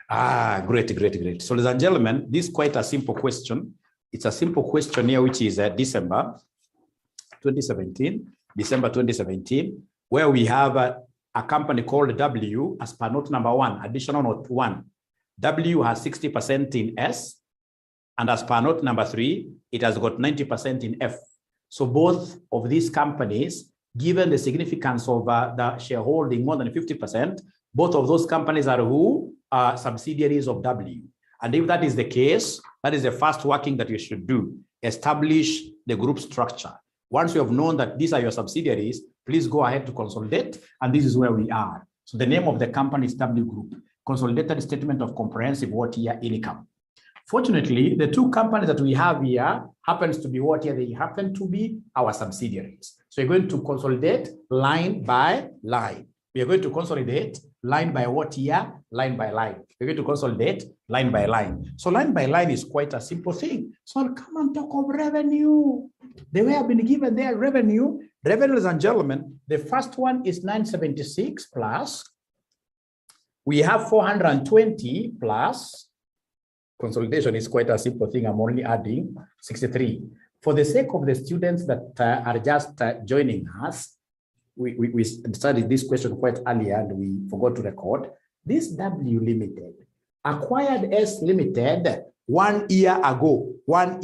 Great. So, ladies and gentlemen, this is quite a simple question. It's a simple question here, which is December 2017, where we have a company called W as per note number 1, additional note 1. W has 60% in S, and as per note number 3, it has got 90% in F. So both of these companies, given the significance of the shareholding more than 50%, both of those companies are who are subsidiaries of W. And if that is the case, that is the first working that you should do. Establish the group structure. Once you have known that these are your subsidiaries, please go ahead to consolidate, and this is where we are. So the name of the company is W Group, Consolidated Statement of Comprehensive What Year Income. Fortunately, the two companies that we have here happens to be what year? They happen to be our subsidiaries. So you're going to consolidate line by line. We are going to consolidate line by what year? Line by line. We're going to consolidate line by line. So line by line is quite a simple thing. So I'll come and talk of revenue. The way I've been given their revenue, ladies and gentlemen, the first one is 976 plus. We have 420 plus. Consolidation is quite a simple thing. I'm only adding 63. For the sake of the students that are just joining us, we studied this question quite earlier and we forgot to record. This W Limited acquired S Limited 1 year ago, and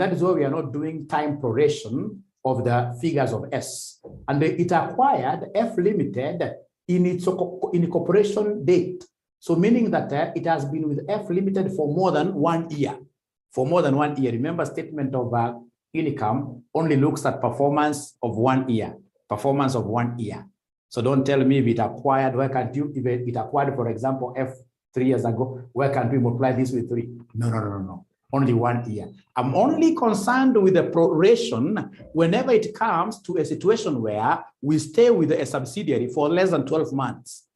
that is why we are not doing time proration of the figures of S. And it acquired F Limited in its incorporation date. So meaning that it has been with F Limited for more than 1 year. Remember, statement of income only looks at performance of 1 year. So don't tell me if it acquired, where can't you, if it acquired, for example, F 3 years ago, where can we multiply this with 3? No. Only 1 year. I'm only concerned with the proration whenever it comes to a situation where we stay with a subsidiary for less than 12 months.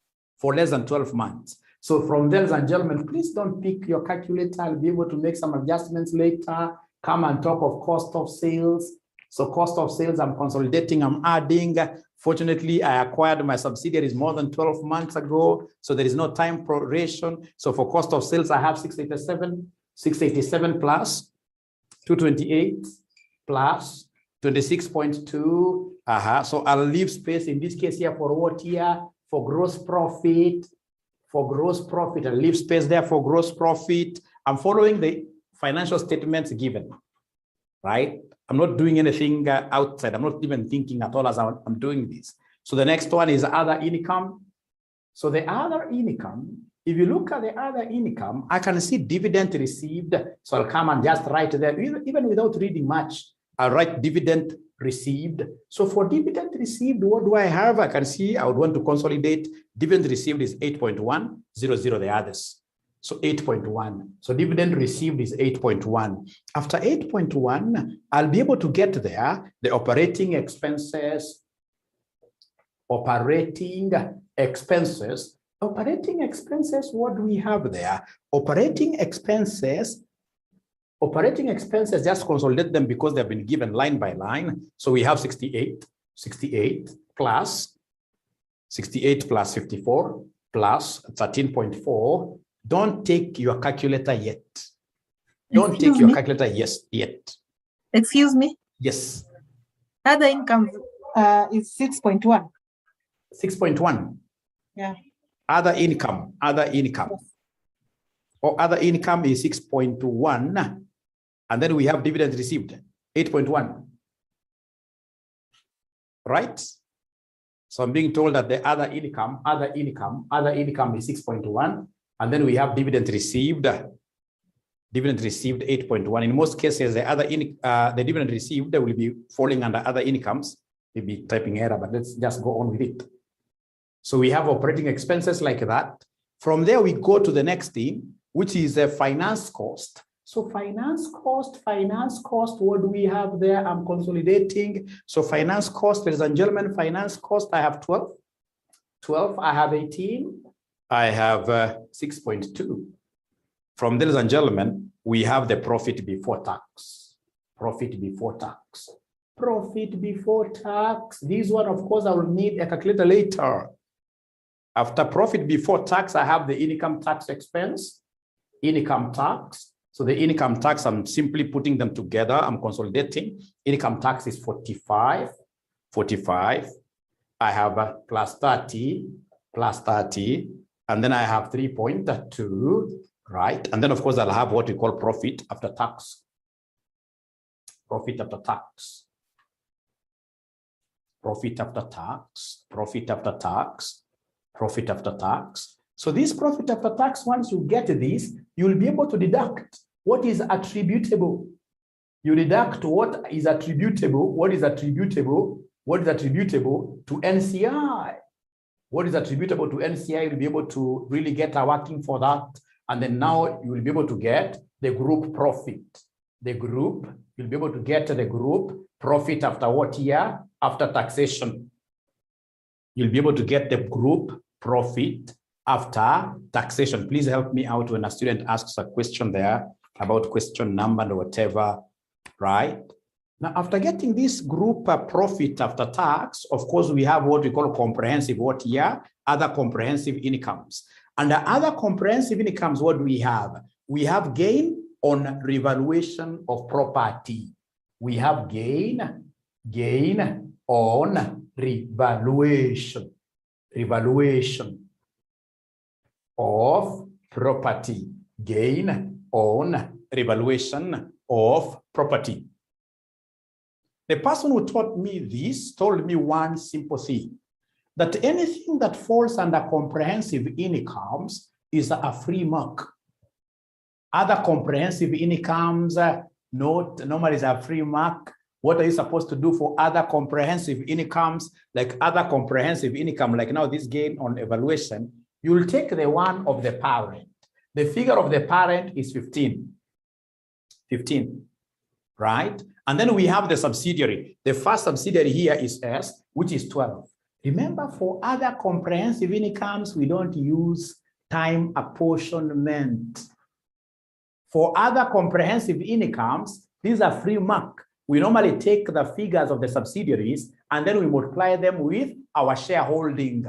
So from there, ladies and gentlemen, please don't pick your calculator. I'll be able to make some adjustments later. Come and talk of cost of sales. So cost of sales, I'm consolidating, I'm adding. Fortunately, I acquired my subsidiaries more than 12 months ago. So there is no time proration. So for cost of sales, I have 687 plus 228 plus 26.2. So I'll leave space in this case here for what year? For gross profit. I'll leave space there for gross profit. I'm following the financial statements given, right? I'm not doing anything outside. I'm not even thinking at all as I'm doing this. So the next one is other income. So the other income, if you look at the other income, I can see dividend received. So I'll come and just write there, even without reading much, I'll write dividend received. So for dividend received, what do I have? I can see I would want to consolidate. Dividend received is 8.1, 00 the others. So 8.1. So dividend received is 8.1. After 8.1, I'll be able to get there the operating expenses. Operating expenses, what do we have there? Operating expenses, just consolidate them because they've been given line by line. So we have 68 plus 54 plus 13.4. Don't take your calculator yet. Excuse me? Yes. Other income is 6.1. 6.1. Yeah. Other income. Yes. Or other income is 6.1. And then we have dividends received, 8.1. Right? So I'm being told that the other income is 6.1. And then we have dividend received 8.1. In most cases, the dividend received will be falling under other incomes. Maybe typing error, but let's just go on with it. So we have operating expenses like that. From there, we go to the next thing, which is a finance cost. So finance cost, what do we have there? I'm consolidating. So finance cost, ladies and gentlemen, finance cost, I have 12. I have 18. I have 6.2. From there, ladies and gentlemen, we have the profit before tax. This one, of course, I will need a calculator later. After profit before tax, I have the income tax expense, income tax. So the income tax, I'm simply putting them together. I'm consolidating. Income tax is 45. I have plus 30, and then I have 3.2, right? And then of course I'll have what we call profit after tax. Profit after tax. Profit after tax, profit after tax, profit after tax. So this profit after tax, once you get this, you'll be able to deduct what is attributable. You deduct what is attributable, what is attributable to NCI. What is attributable to NCI, you'll be able to really get a working for that. And then now you will be able to get the group profit. You'll be able to get the group profit after what year? After taxation. You'll be able to get the group profit after taxation. Please help me out when a student asks a question there about question number or whatever, right? Now, after getting this group profit after tax, of course, we have what we call comprehensive what year? Other comprehensive incomes. Under other comprehensive incomes, what do we have? We have gain on revaluation of property. We have gain on revaluation of property. Gain on revaluation of property. The person who taught me this told me one simple thing, that anything that falls under comprehensive incomes is a free mark. Other comprehensive incomes, normally is a free mark. What are you supposed to do for other comprehensive incomes? Like other comprehensive income, like now this gain on evaluation, you'll take the one of the parent. The figure of the parent is 15, right? And then we have the subsidiary. The first subsidiary here is S, which is 12. Remember, for other comprehensive incomes, we don't use time apportionment. For other comprehensive incomes, these are free mark. We normally take the figures of the subsidiaries and then we multiply them with our shareholding.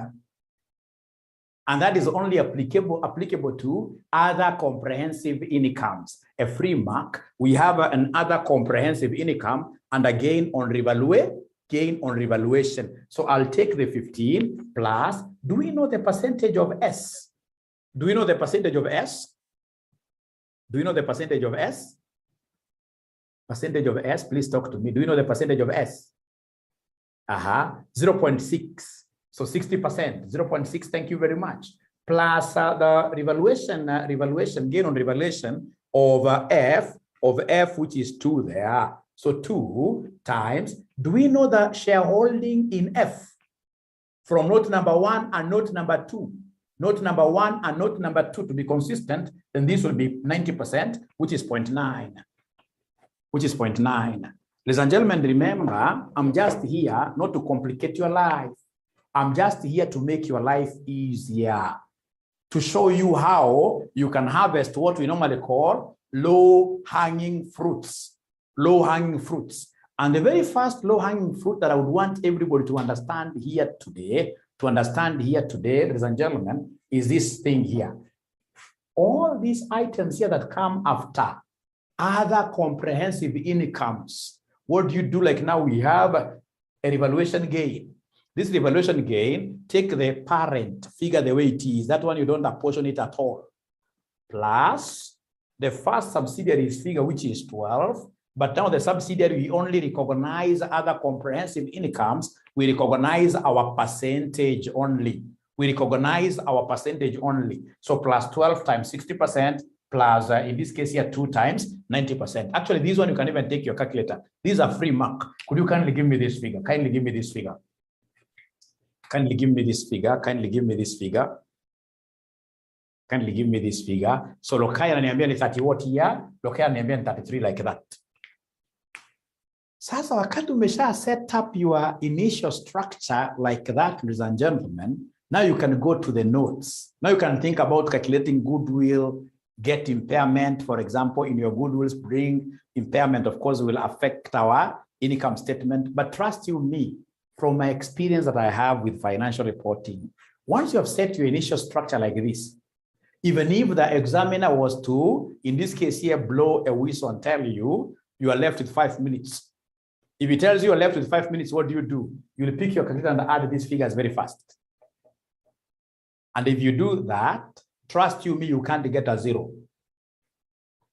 And that is only applicable to other comprehensive incomes. A free mark, we have an other comprehensive income and a gain on revaluation. So I'll take the 15 plus, do we know the percentage of S? Do we know the percentage of S? Do you know the percentage of S? Percentage of S, please talk to me. Do you know the percentage of S? 0.6. So 60%, 0.6, thank you very much. Plus the revaluation, gain on revaluation of F, which is 2 there. So 2 times, do we know the shareholding in F? From note number 1 and note number 2. Note number 1 and note number 2 to be consistent, then this will be 90%, which is 0.9. Ladies and gentlemen, remember, I'm just here not to complicate your life. I'm just here to make your life easier, to show you how you can harvest what we normally call low-hanging fruits. Low-hanging fruits. And the very first low-hanging fruit that I would want everybody to understand here today, ladies and gentlemen, is this thing here. All these items here that come after other comprehensive incomes. What do you do? Like now we have a revaluation gain. This revaluation gain, take the parent, figure the way it is. That one you don't apportion it at all. Plus the first subsidiary figure, which is 12. But now the subsidiary, we only recognize other comprehensive incomes. We recognize our percentage only. So plus 12 times 60%, plus in this case here 2 times 90%. Actually, this one you can even take your calculator. These are free mark. Could you kindly give me this figure? Kindly give me this figure. So Lokaya ananiambia ni 30 what year? Lokaya ananiambia ni 33 like that. Sasa wakati umesha set up your initial structure like that, ladies and gentlemen, now you can go to the notes. Now you can think about calculating goodwill, get impairment. For example, in your goodwill bring impairment, of course, will affect our income statement. But trust you me, from my experience that I have with financial reporting, Once you have set your initial structure like this, even if the examiner was to, in this case here, blow a whistle and tell you, you are left with 5 minutes. If he tells you are left with 5 minutes, what do? You'll pick your calculator and add these figures very fast. And if you do that, trust you me, you can't get a 0.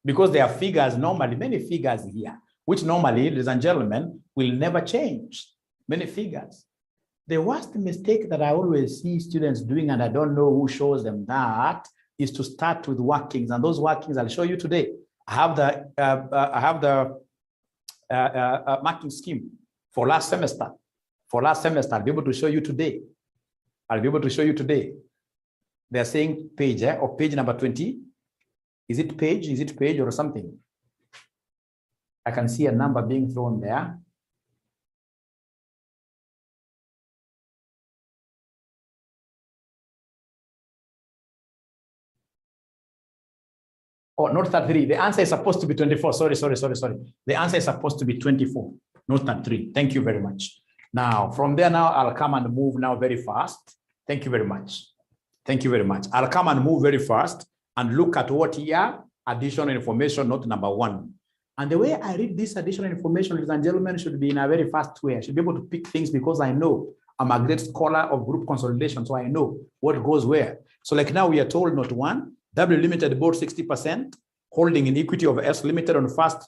Because there are figures normally, many figures here, which normally, ladies and gentlemen, will never change. Many figures. The worst mistake that I always see students doing, and I don't know who shows them that, is to start with workings. And those workings I'll show you today. I have the marking scheme for last semester. I'll be able to show you today. They're saying page, or page number 20. Is it page or something? I can see a number being thrown there. Oh, not 33. The answer is supposed to be 24. Sorry. The answer is supposed to be 24, not 33. Thank you very much. Now, from there now, I'll come and move now very fast. Thank you very much. I'll come and move very fast and look at what here, additional information, note number 1. And the way I read this additional information, ladies and gentlemen, should be in a very fast way. I should be able to pick things because I know I'm a great scholar of group consolidation, so I know what goes where. So like now we are told note 1, W Limited bought 60%, holding in equity of S Limited on 1st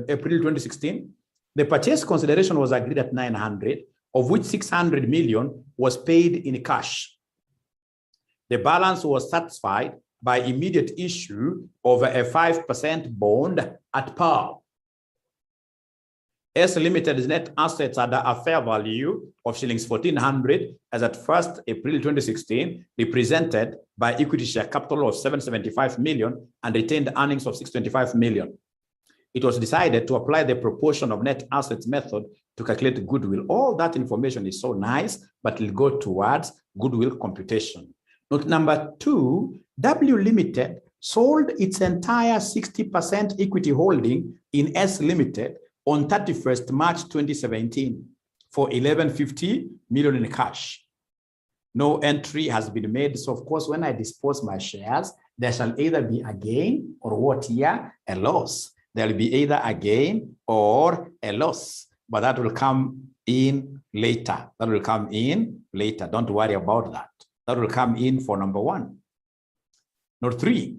April 2016. The purchase consideration was agreed at 900, of which 600 million was paid in cash. The balance was satisfied by immediate issue of a 5% bond at par. S Limited's net assets at a fair value of shillings 1,400 as at 1st April 2016, represented by equity share capital of 775 million and retained earnings of 625 million. It was decided to apply the proportion of net assets method to calculate goodwill. All that information is so nice, but it'll go towards goodwill computation. Note number 2, W Limited sold its entire 60% equity holding in S Limited on 31st March 2017 for 1150 million in cash. No entry has been made. So of course, when I dispose my shares, there shall either be a gain or what here? A loss. There will be either a gain or a loss, but that will come in later. Don't worry about that. That will come in for number 1. Note 3,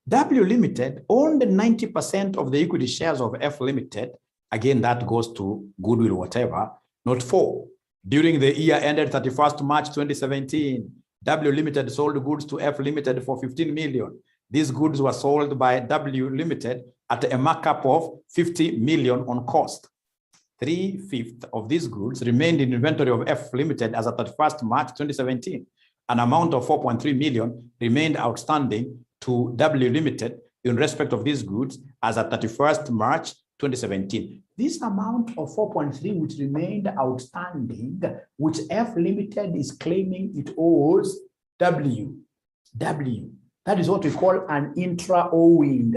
W Limited owned 90% of the equity shares of F Limited. Again, that goes to goodwill, whatever. Note 4, during the year ended 31st March 2017, W Limited sold goods to F Limited for 15 million. These goods were sold by W Limited at a markup of 50 million on cost. 3/5 of these goods remained in inventory of F Limited as at 31st March 2017. An amount of 4.3 million remained outstanding to W Limited in respect of these goods as at 31st March 2017. This amount of 4.3 which remained outstanding, which F Limited is claiming it owes W. That is what we call an intra-owing,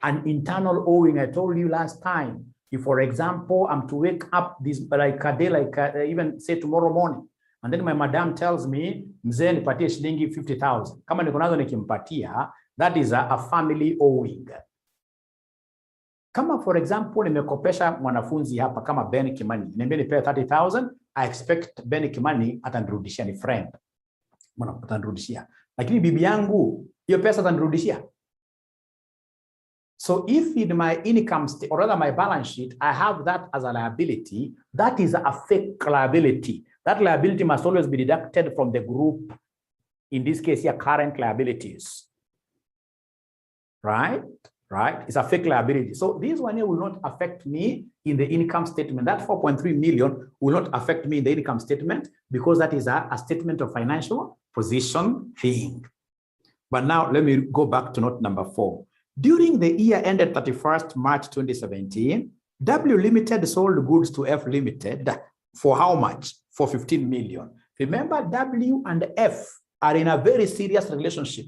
an internal owing. I told you last time, if, for example, I'm to wake up this like a day, even say tomorrow morning, and then my madam tells me, mzee nipatie shilingi 50,000. Kama niko nazo nikimpatia, that is a family owing. Kama for example, nimekopesha mwanafunzi hapa kama Ben Kimani, niambie nipewe 30,000, I expect Ben Kimani atanirudishia, ni friend. Mbona atanirudishia? Lakini bibi yangu, hiyo pesa atanirudishia. So if in my income state, or rather my balance sheet, I have that as a liability, that is a fake liability. That liability must always be deducted from the group, in this case here, current liabilities. Right? It's a fake liability. So this one here will not affect me in the income statement. That 4.3 million will not affect me in the income statement because that is a statement of financial position thing. But now let me go back to note number 4. During the year ended 31st March 2017, W Limited sold goods to F Limited for how much? For 15 million. Remember, W and F are in a very serious relationship.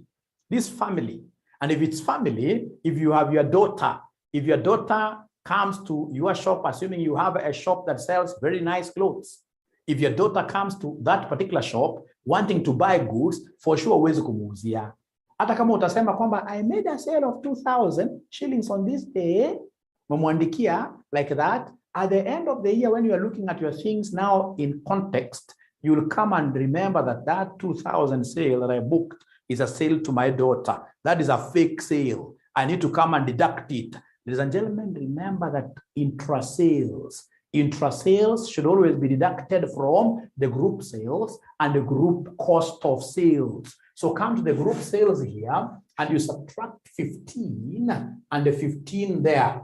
This family. And if it's family, if you have your daughter, if your daughter comes to your shop, assuming you have a shop that sells very nice clothes, If your daughter comes to that particular shop wanting to buy goods, for sure huwezi kumuuzia. Hata kama utasema kwamba I made a sale of 2,000 shillings on this day, mamwandikia like that, at the end of the year when you are looking at your things now in context, you will come and remember that that 2,000 sale that I booked is a sale to my daughter. That is a fake sale. I need to come and deduct it. Ladies and gentlemen, remember that intra-sales should always be deducted from the group sales and the group cost of sales. So come to the group sales here and you subtract 15 and the 15 there.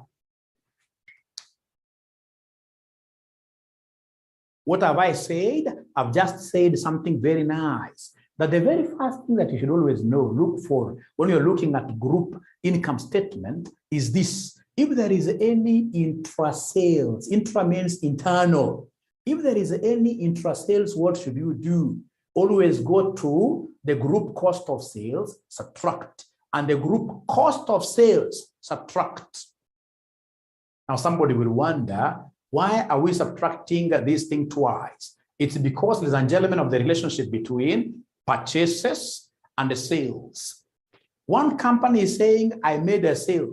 What have I said? I've just said something very nice. That the very first thing that you should always know, look for when you're looking at group income statement is this. If there is any intra-sales, intra means internal. If there is any intra-sales, what should you do? Always go to the group cost of sales, subtract, and the group cost of sales, subtract. Now somebody will wonder, why are we subtracting this thing twice? It's because, ladies and gentlemen, of the relationship between purchases and the sales. One company is saying, I made a sale.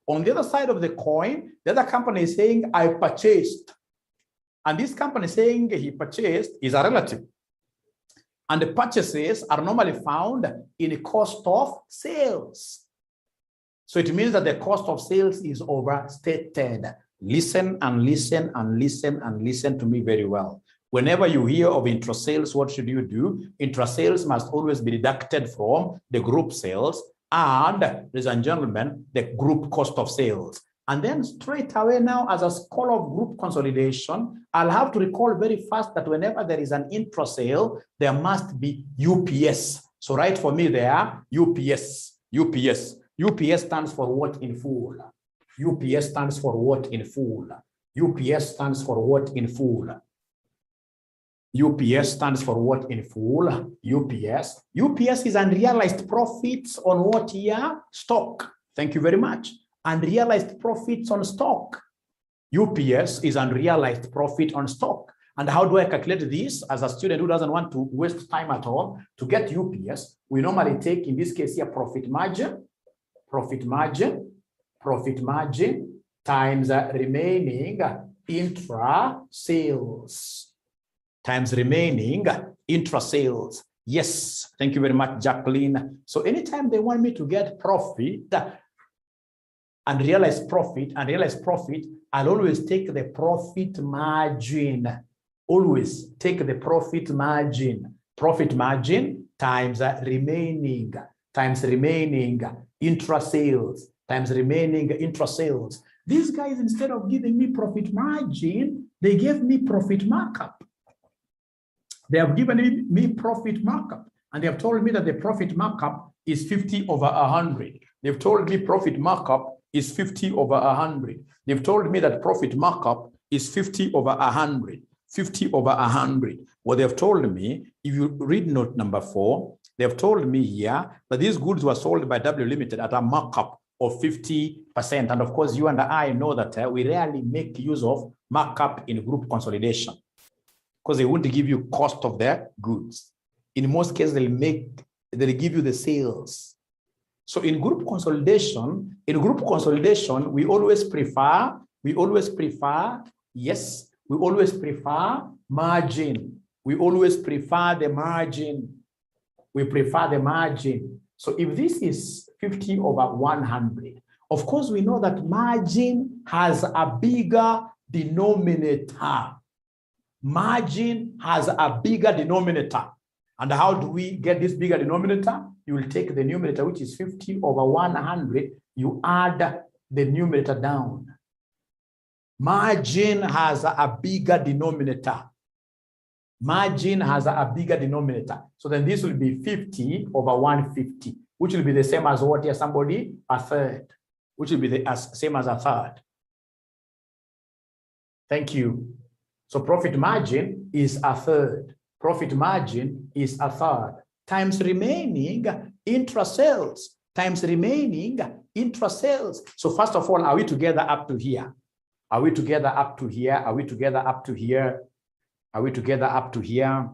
On the other side of the coin, the other company is saying, I purchased. And this company saying he purchased is a relative. And the purchases are normally found in the cost of sales. So it means that the cost of sales is overstated. Listen and listen and listen and listen to me very well. Whenever you hear of intra-sales, what should you do? Intra-sales must always be deducted from the group sales and, ladies and gentlemen, the group cost of sales. And then straight away now, as a scholar of group consolidation, I'll have to recall very fast that whenever there is an intra-sale, there must be UPS. So write for me there, UPS, UPS. UPS stands for what in full? UPS stands for what in full? UPS stands for what in full? UPS stands for what in full? UPS. UPS is unrealized profits on what year? Stock. Thank you very much. Unrealized profits on stock. UPS is unrealized profit on stock. And how do I calculate this? As a student who doesn't want to waste time at all, to get UPS, we normally take, in this case here, profit margin times remaining intra-sales. Times remaining intra-sales. Yes, thank you very much, Jacqueline. So anytime they want me to get profit and realize profit, I'll always take the profit margin. Always take the profit margin. Profit margin times remaining intra-sales times remaining intra-sales. These guys, instead of giving me profit margin, they gave me profit markup. They have given me profit markup, and they have told me that the profit markup is 50 over 100. They've told me profit markup is 50 over 100. They've told me that profit markup is 50 over 100. 50 over 100. What they've told me, if you read note number 4, they've told me here that these goods were sold by W Limited at a markup of 50%. And of course, you and I know that we rarely make use of markup in group consolidation, because they won't give you cost of their goods. In most cases, they'll give you the sales. So in group consolidation, we always prefer margin. We always prefer the margin. We prefer the margin. So if this is 50 over 100, of course, we know that margin has a bigger denominator. Margin has a bigger denominator. And how do we get this bigger denominator? You will take the numerator, which is 50 over 100. You add the numerator down. Margin has a bigger denominator. Margin has a bigger denominator. So then this will be 50 over 150, which will be the same as what here? Somebody? A third. Which will be the same as a third. Thank you. So profit margin is a third. Profit margin is a third. Times remaining intra-sales. Times remaining intra-sales. So first of all, are we together up to here? Are we together up to here? Are we together up to here? Are we together up to here?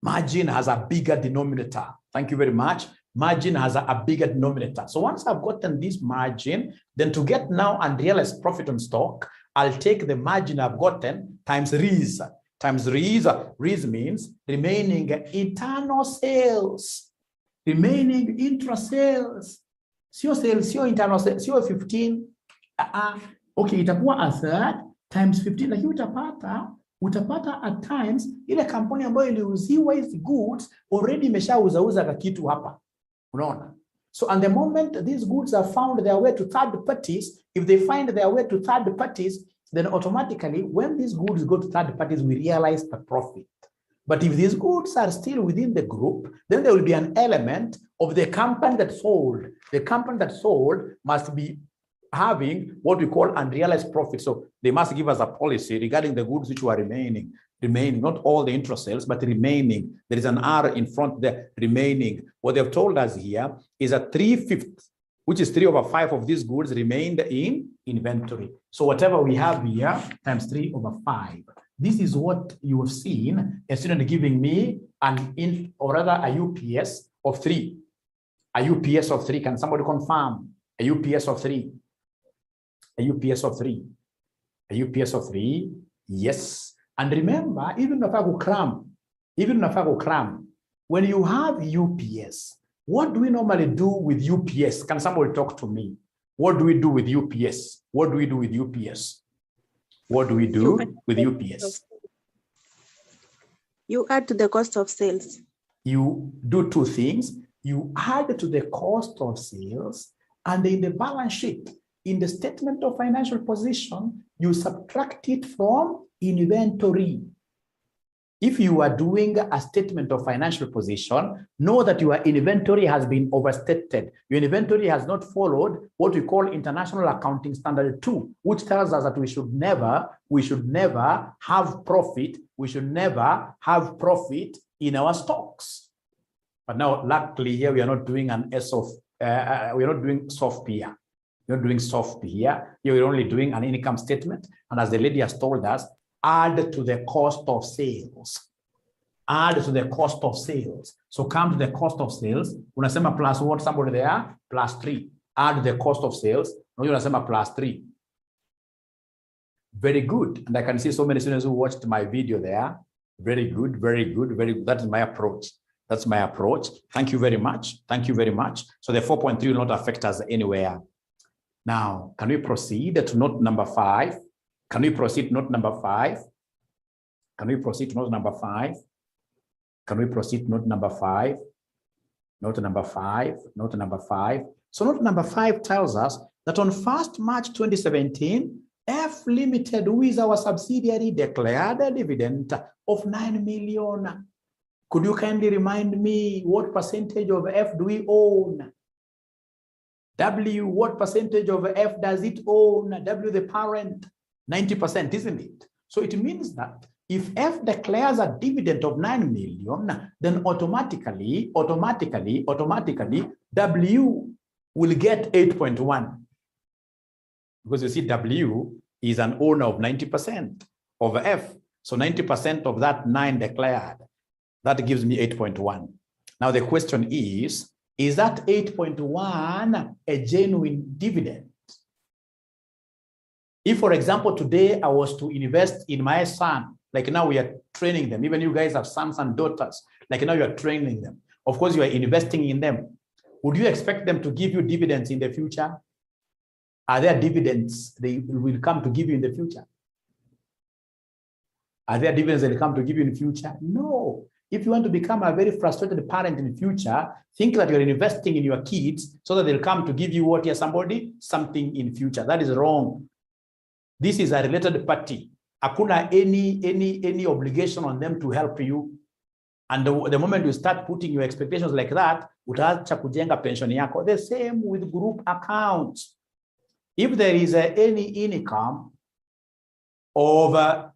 Margin has a bigger denominator. Thank you very much. Margin has a bigger denominator. So once I've gotten this margin, then to get now unrealized profit on stock, I'll take the margin I've gotten times REES. Times REES. REES means remaining internal sales. Remaining intra-sales. Sio sales, sio internal sales, sio 15. Okay, itakuwa a third times 15. Lakini utapata at times ile kampuni ambayo iliuziwa hizi goods already imeshauzauza kitu hapa. Unaona? So at the moment these goods are found their way to third parties, if they find their way to third parties, then automatically when these goods go to third parties, we realize the profit. But if these goods are still within the group, then there will be an element of the company that sold. The company that sold must be having what we call unrealized profit. So they must give us a policy regarding the goods which were remaining, not all the interest sales, but remaining. There is an R in front there, remaining. What they've told us here is that 3/5, which is 3/5 of these goods remained in inventory. So whatever we have here times 3/5. This is what you have seen a student giving me a UPS of 3. A UPS of 3. Can somebody confirm? A UPS of 3. A UPS of 3. A UPS of 3. Yes. And remember, even if I go cram, when you have UPS, what do we normally do with UPS? Can somebody talk to me? What do we do with UPS? What do we do with UPS? What do we do with UPS? You add to the cost of sales. You do two things. You add to the cost of sales, and in the balance sheet, in the statement of financial position, you subtract it from inventory. If you are doing a statement of financial position, know that your inventory has been overstated. Your inventory has not followed what we call International Accounting Standard 2, which tells us that we should never have profit. We should never have profit in our stocks. But now, luckily, here we are not doing an S of, we are not doing soft here. We're not doing soft here. Here we're only doing an income statement. And as the lady has told us, add to the cost of sales. Add to the cost of sales. So come to the cost of sales. Unasema plus what? Somebody there? Plus 3. Add the cost of sales. No, unasema plus 3. Very good. And I can see so many students who watched my video there. Very good, very good, very good. That is my approach. That's my approach. Thank you very much. Thank you very much. So the 4.3 will not affect us anywhere. Now, can we proceed to note number 5? Can we proceed to note number 5? Can we proceed to note number 5? Can we proceed to note number 5? Note number 5. Note number 5. So note number 5 tells us that on 1st March 2017, F Limited, who is our subsidiary, declared a dividend of 9 million. Could you kindly remind me what percentage of F do we own? W, what percentage of F does it own? W, the parent, 90%, isn't it? So it means that if F declares a dividend of 9 million, then automatically, W will get 8.1. Because you see, W is an owner of 90% of F. So 90% of that 9 declared, that gives me 8.1. Now the question is that 8.1 a genuine dividend? If, for example, today I was to invest in my son, like now we are training them, even you guys have sons and daughters, like now you are training them. Of course, you are investing in them. Would you expect them to give you dividends in the future? Are there dividends they will come to give you in the future? Are there dividends that will come to give you in the future? No. If you want to become a very frustrated parent in the future, think that you're investing in your kids so that they'll come to give you what? Yes, something in future. That is wrong. This is a related party. Hakuna any obligation on them to help you. And the moment you start putting your expectations like that, utaacha kujenga pension yako. The same with group accounts. If there is any income of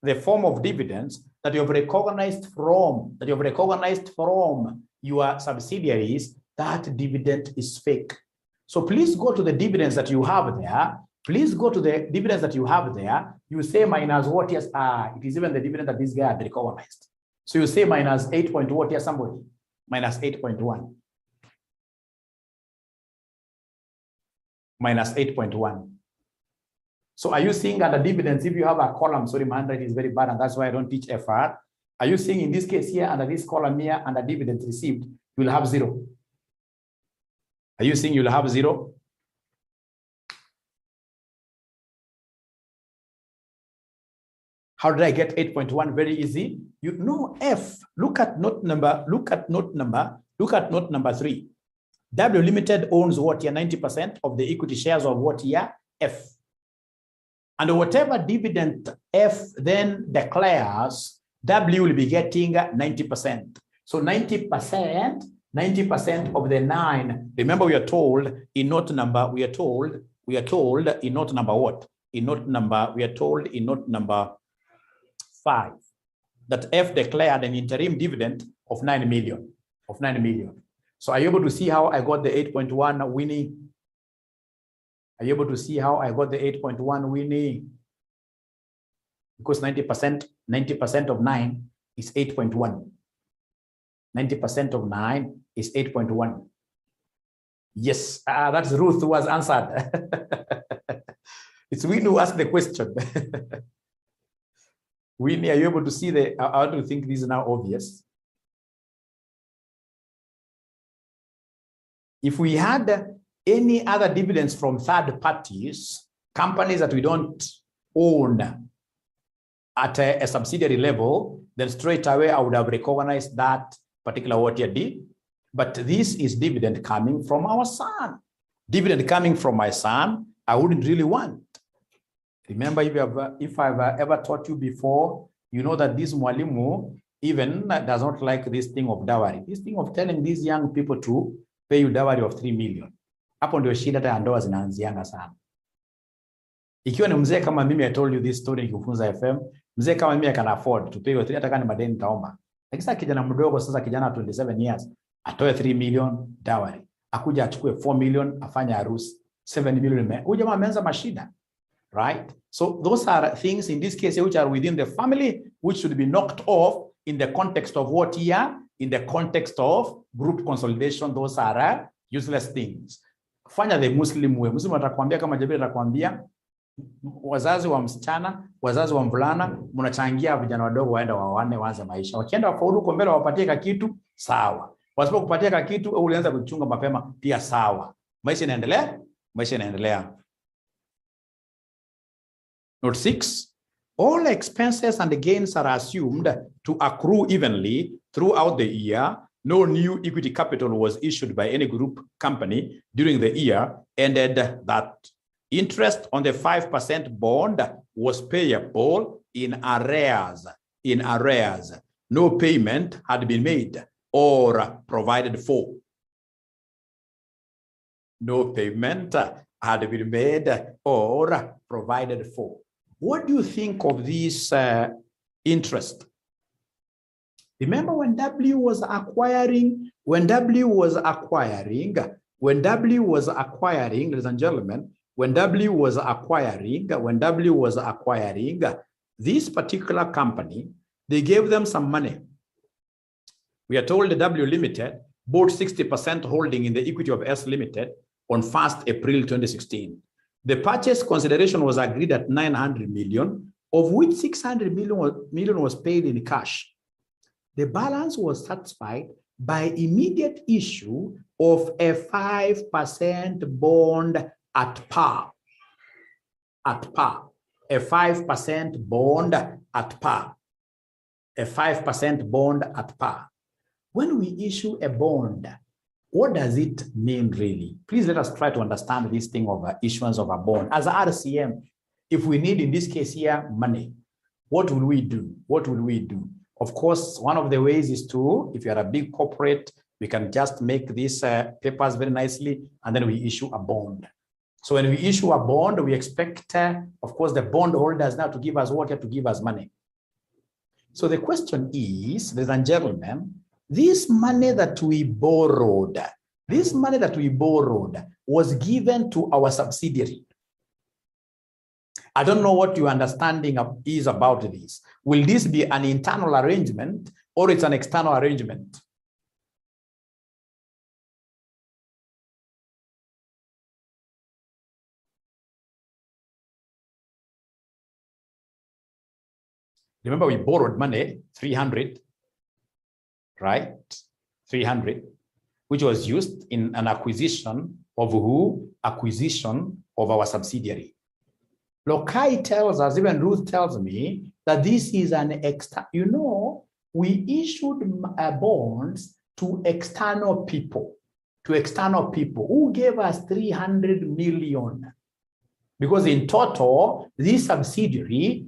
the form of dividends that you have recognized from your subsidiaries, that dividend is fake. So please go to the dividends that you have there Please go to the dividends that you have there. You say minus what? Yes, it is even the dividend that this guy had recognized. So you say minus 8 point what? Yes, somebody. Minus 8.1. Minus 8.1. So are you seeing under dividends, if you have a column, sorry, my handwriting is very bad, and that's why I don't teach FR. Are you seeing in this case here, under this column here, under dividends received, you will have 0? Are you seeing you'll have 0? How did I get 8.1? Very easy. You know F. Look at note number 3. W Limited owns what here? 90% of the equity shares of what here? F. And whatever dividend F then declares, W will be getting 90%. So 90% of the 9. Remember, we are told in note number, we are told in note number what? In note number, we are told in note number 5 that F declared an interim dividend of 9 million. So are you able to see how I got the 8.1 Winnie? Are you able to see how I got the 8.1 Winnie? Because 90% of 9 is 8.1. 90% of 9 is 8.1. Yes, that's Ruth who has answered. It's Winnie who asked the question. Winnie, are you able to see the, how do you think this is now obvious? If we had any other dividends from third parties, companies that we don't own at a subsidiary level, then straight away I would have recognized that particular what you did. But this is dividend coming from our son. Dividend coming from my son, I wouldn't really want. Remember, if I've ever taught you before, you know that this mwalimu even does not like this thing of dowry. This thing of telling these young people to pay you dowry of 3 million. Hapo ndio shida hata ndoa zinaanzianga sana. Ikiwa ni mzee kama mimi, I told you this story nikifunza FM, mzee kama mimi can afford to pay 3, hata kama madeni taomba. Lakini sasa kijana mdogo, sasa kijana 27 years, atoe 3 million dowry. Akuja achukue 4 million afanye harusi. 7 million. Huyu jamaa ameanza mashida. Right? So those are things in this case which are within the family, which should be knocked off in the context of what here? In the context of group consolidation. Those are useless things. Fanya the Muslim way. Muslim atakwambia kama Jabir atakwambia wazazi wa msichana, wazazi wa mvulana, mnachangia vijana wadogo waenda waone waanze maisha. Wakienda wafaulu huko mbele wapatie kitu, sawa. Wasipokupatia kitu au ulianza kuchunga mapema, pia sawa. Maisha inaendelea, maisha inaendelea. Note 6, all expenses and gains are assumed to accrue evenly throughout the year. No new equity capital was issued by any group company during the year, ended that interest on the 5% bond was payable in arrears. No payment had been made or provided for. No payment had been made or provided for. What do you think of this interest? Remember when W was acquiring, ladies and gentlemen, when W was acquiring this particular company, they gave them some money. We are told the W Limited bought 60% holding in the equity of S Limited on 1st April 2016. The purchase consideration was agreed at 900 million, of which 600 million was paid in cash. The balance was satisfied by immediate issue of a 5% bond at par. A 5% bond at par. A 5% bond at par. When we issue a bond, what does it mean really? Please let us try to understand this thing of issuance of a bond. As RCM, if we need in this case here money, what will we do? Of course, one of the ways is to, if you are a big corporate, we can just make these papers very nicely and then we issue a bond. So when we issue a bond, we expect, of course, the bond holders now to give us what? To give us money. So the question is, ladies and gentlemen, this money that we borrowed was given to our subsidiary. I don't know what your understanding is about this. Will this be an internal arrangement or it's an external arrangement? Remember, we borrowed money, 300, right? 300, which was used in an acquisition of who? Acquisition of our subsidiary. Lokai tells us, even Ruth tells me, that this is an extra, we issued bonds to external people, who gave us 300 million. Because in total, this subsidiary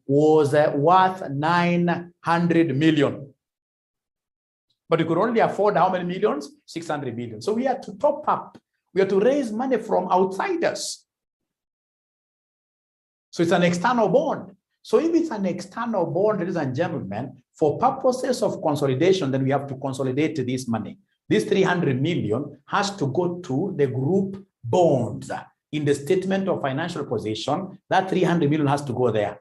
was worth 900 million. But we could only afford how many millions? 600 million. So we had to top up. We had to raise money from outsiders. So it's an external bond. So if it's an external bond, ladies and gentlemen, for purposes of consolidation, then we have to consolidate this money. This 300 million has to go to the group bonds. In the statement of financial position, that 300 million has to go there.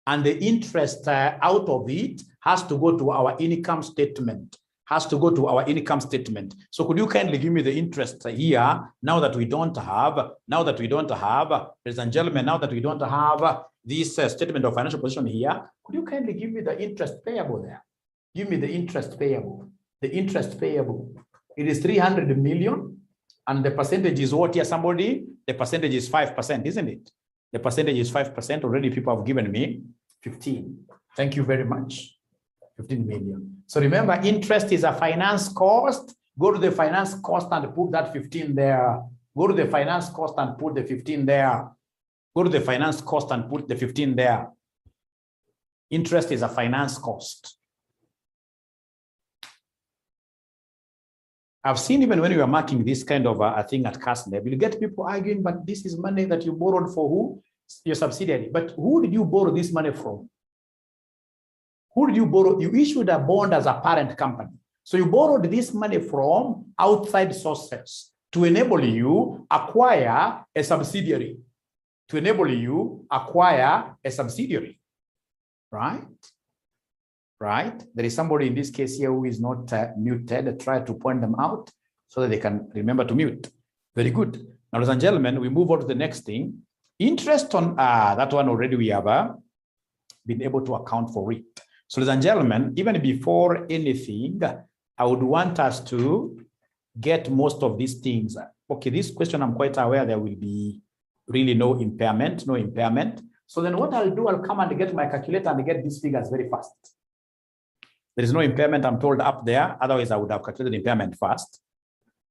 And the interest out of it has to go to our income statement. So could you kindly give me the interest here, now that we don't have, ladies and gentlemen, now that we don't have this statement of financial position here, could you kindly give me the interest payable there? Give me the interest payable. The interest payable. It is 300 million. And the percentage is what here, somebody? The percentage is 5%, isn't it? The percentage is 5%. Already people have given me 15. Thank you very much. 15 million. So remember, interest is a finance cost. Go to the finance cost and put that 15 there. Go to the finance cost and put the 15 there. Go to the finance cost and put the 15 there. Interest is a finance cost. I've seen even when you are marking this kind of a thing at cash level, you get people arguing, but this is money that you borrowed for who? Your subsidiary. But who did you borrow this money from? Who did you borrow? You issued a bond as a parent company. So you borrowed this money from outside sources to enable you acquire a subsidiary. Right? Right? There is somebody in this case here who is not muted. Try to point them out so that they can remember to mute. Very good. Now, ladies and gentlemen, we move on to the next thing. Interest on that one already we have been able to account for it. So, ladies and gentlemen, even before anything, I would want us to get most of these things. Okay, this question I'm quite aware there will be really no impairment. So then what I'll do, I'll come and get my calculator and get these figures very fast. There is no impairment, I'm told, up there. Otherwise, I would have calculated impairment first.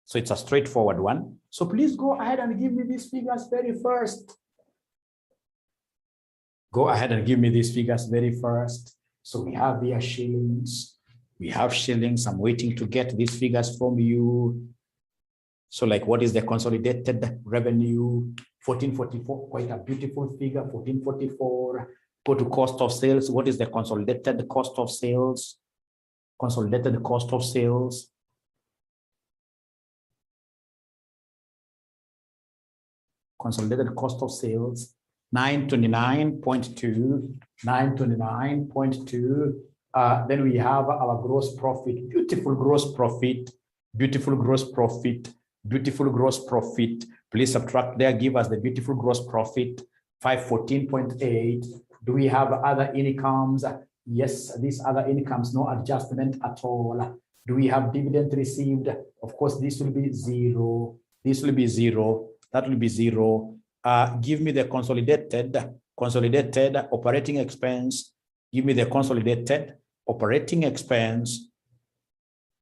So it's a straightforward one. So please go ahead and give me these figures very first. Go ahead and give me these figures very first. So we have here shillings. We have shillings. I'm waiting to get these figures from you. So like, what is the consolidated revenue? 1444, quite a beautiful figure, 1444. Go to cost of sales. What is the consolidated cost of sales? Consolidated cost of sales. Consolidated cost of sales, 929.2, 929.2. Then we have our gross profit, beautiful gross profit, beautiful gross profit, beautiful gross profit. Please subtract there, give us the beautiful gross profit, 514.8. Do we have other incomes? Yes, these other incomes, no adjustment at all. Do we have dividend received? Of course, this will be zero. This will be zero. That will be zero. Give me the consolidated operating expense. Give me the consolidated operating expense.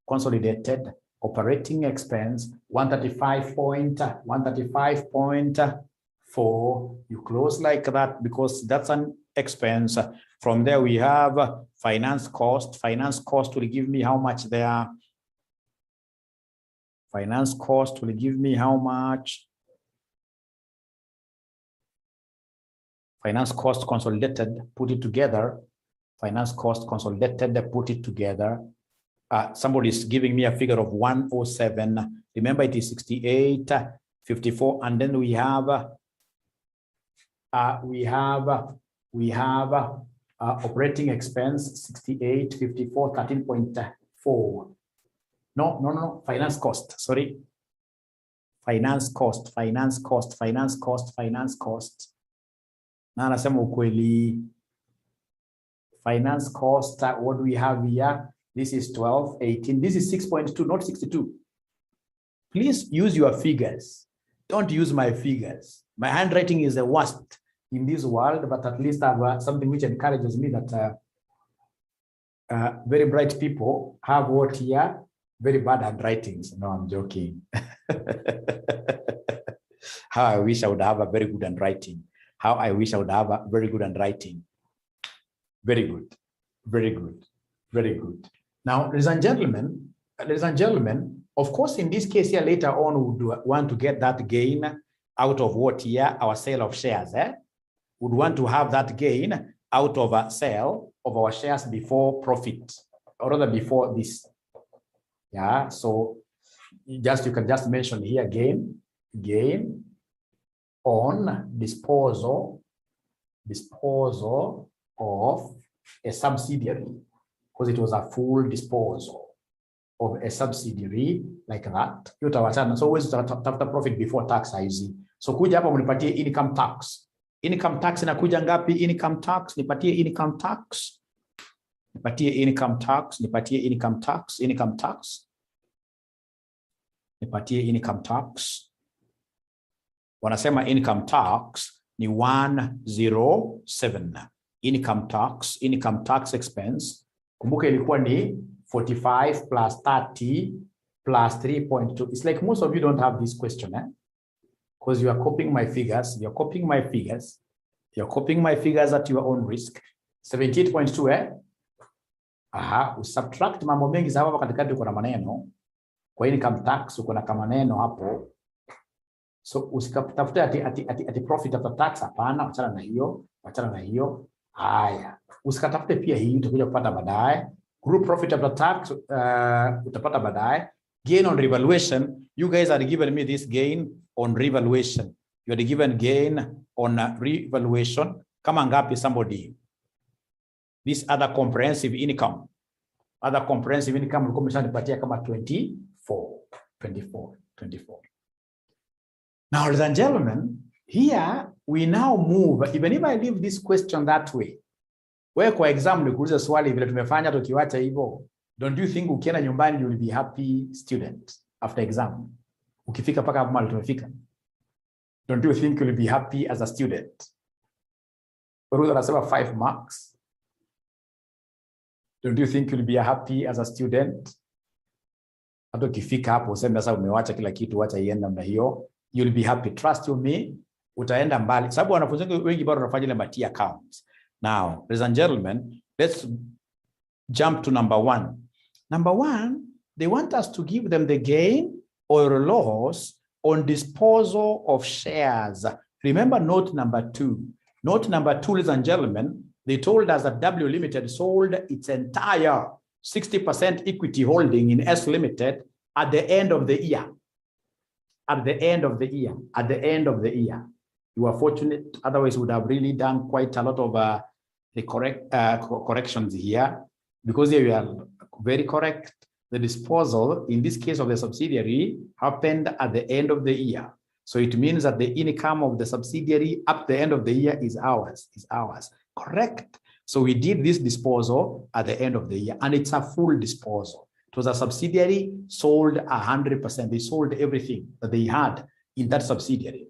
Consolidated operating expense, 135.4. You close like that because that's an expense. From there, we have finance cost. Finance cost will give me how much there? Finance cost will give me how much? Finance cost consolidated, put it together. Finance cost consolidated, put it together. Somebody is giving me a figure of 107. Remember, it is 68, 54, and then we have we have operating expense 68, 54, 13.4. No, finance cost, sorry. Finance cost. Na anasema ukweli. Finance cost, what do we have here? This is 12, 18. This is 6.2, not 62. Please use your figures. Don't use my figures. My handwriting is the worst in this world, but at least I have something which encourages me that very bright people have what here? Very bad handwritings. No, I'm joking. How I wish I would have a very good handwriting. How I wish I would have a very good handwriting. Very good. Now, ladies and gentlemen, of course, in this case here later on, we would want to get that gain out of what here? Our sale of shares. Would want to have that gain out of a sale of our shares before profit, or rather before this. Yeah, so you can just mention here gain on disposal of a subsidiary, because it was a full disposal of a subsidiary like that. So always tafuta profit before tax hizi. So kuja hapa mnipatie income tax. Income tax inakuja ngapi? Income tax, nipatie income tax. Nipatie income tax. Nipatie income tax. Wanasema income tax ni 107. Income tax expense. Kumbuka ilikuwa ni 45 plus 30 plus 3.2. It's like most of you don't have this question, because you are copying my figures. You're copying my figures at your own risk. 78.2, usubtract mambo mengi sababu katikati uko na maneno. Kwa income tax uko na kama maneno hapo. So usikatafute ati profit after tax, hapana, achana na hiyo. Haya, usikatafute pia hii, utakuja kupata baadaye. Group profit after tax utapata baadaye. Gain on revaluation, you guys are giving me this gain on revaluation. You are given gain on revaluation. Kama ngapi somebody? This other comprehensive income. Ulikuwa umeshanipatia kama 24. Now, ladies and gentlemen, here we now move. Even if I leave this question that way, where kwa exam nikuuliza swali vile tumefanya tukiwacha hivyo, don't you think ukienda nyumbani you will be happy student after exam? Ukifika paka hapo mahali tumefika, don't you think you will be happy as a student? Ruth anasema 5 marks. Don't you think you will be happy as a student? Hata ukifika hapo useme sasa umewacha kila kitu, wacha iende namna hiyo, you'll be happy. Trust you me, utaenda mbali. Sababu wanafunzi wengi bado wanafanya ile mati accounts. Now, ladies and gentlemen, let's jump to number 1. Number 1, they want us to give them the gain or loss on disposal of shares. Remember note number 2. Note number 2, ladies and gentlemen, they told us that W Limited sold its entire 60% equity holding in S Limited at the end of the year. At the end of the year. You are fortunate, otherwise would have really done quite a lot of the corrections here, because here you are very correct. The disposal, in this case of the subsidiary, happened at the end of the year. So it means that the income of the subsidiary up the end of the year is ours. Correct. So we did this disposal at the end of the year, and it's a full disposal. It was a subsidiary, sold 100%. They sold everything that they had in that subsidiary.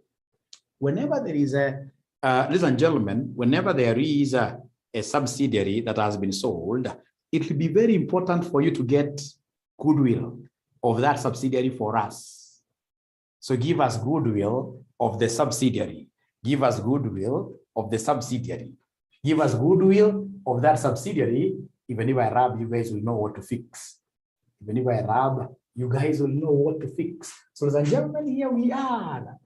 Whenever there is ladies and gentlemen, whenever there is a subsidiary that has been sold, it will be very important for you to get goodwill of that subsidiary for us. So give us goodwill of the subsidiary. Give us goodwill of the subsidiary. Give us goodwill of that subsidiary. Even if I rub, you guys will know what to fix. Even if I rub, you guys will know what to fix. So ladies and gentlemen, here we are.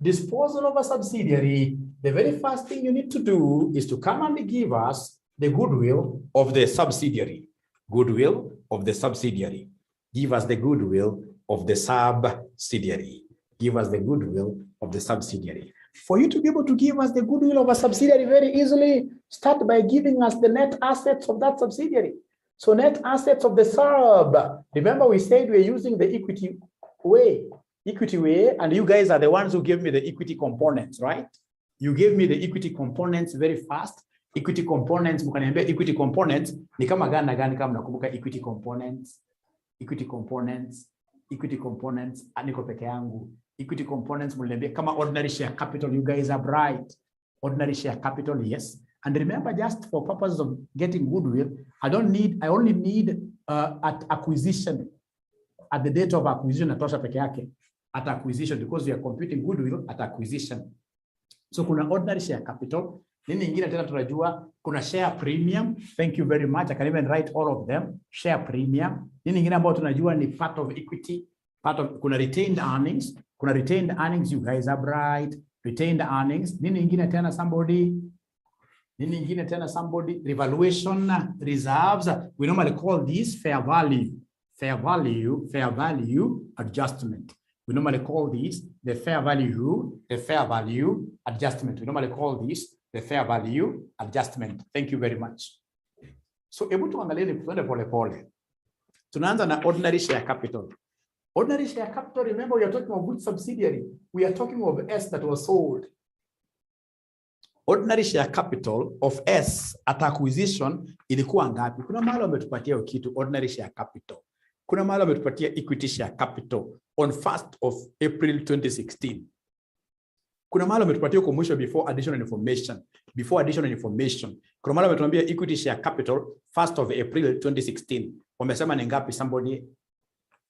Disposal of a subsidiary. The very first thing you need to do is to come and give us the goodwill of the subsidiary. Goodwill of the subsidiary. Give us the goodwill of the subsidiary. Give us the goodwill of the subsidiary. For you to be able to give us the goodwill of a subsidiary very easily, start by giving us the net assets of that subsidiary. So net assets of the sub. Remember we said we're using the equity way, and you guys are the ones who gave me the equity components, right? You gave me the equity components very fast. Equity components, mkaniambia equity components, ni kama gani na gani kama nakumbuka equity components, aniko peke yangu. Equity components mliambia kama ordinary share capital, you guys are bright. Ordinary share capital, yes. And remember, just for purposes of getting goodwill, I only need at acquisition, at the date of acquisition, natosha peke yake, at acquisition, because we are computing goodwill at acquisition. So kuna ordinary share capital. Nini ingine tena tunajua, kuna share premium. Thank you very much. I can even write all of them. Share premium. Nini ingine ambayo tunajua ni part of equity, kuna retained earnings. Kuna retained earnings, you guys are bright. Retained earnings. Nini ingine tena somebody? Revaluation reserves. We normally call these fair value adjustment. We normally call these the fair value adjustment. We normally call this the fair value adjustment. Thank you very much. So hebu tuangalie pole pole. Tunaanza na ordinary share capital. Ordinary share capital, remember we are talking of which subsidiary? We are talking of S that was sold. Ordinary share capital of S at acquisition ilikuwa ngapi? Kuna mahali wametupatia kitu ordinary share capital. Kuna mahali wametupatia equity share capital on 1st of April 2016. Kuna mahali wametupatia kwa mwisho before additional information. Kuna mahali wametuambia equity share capital 1st of April 2016. Wamesema ni ngapi somebody?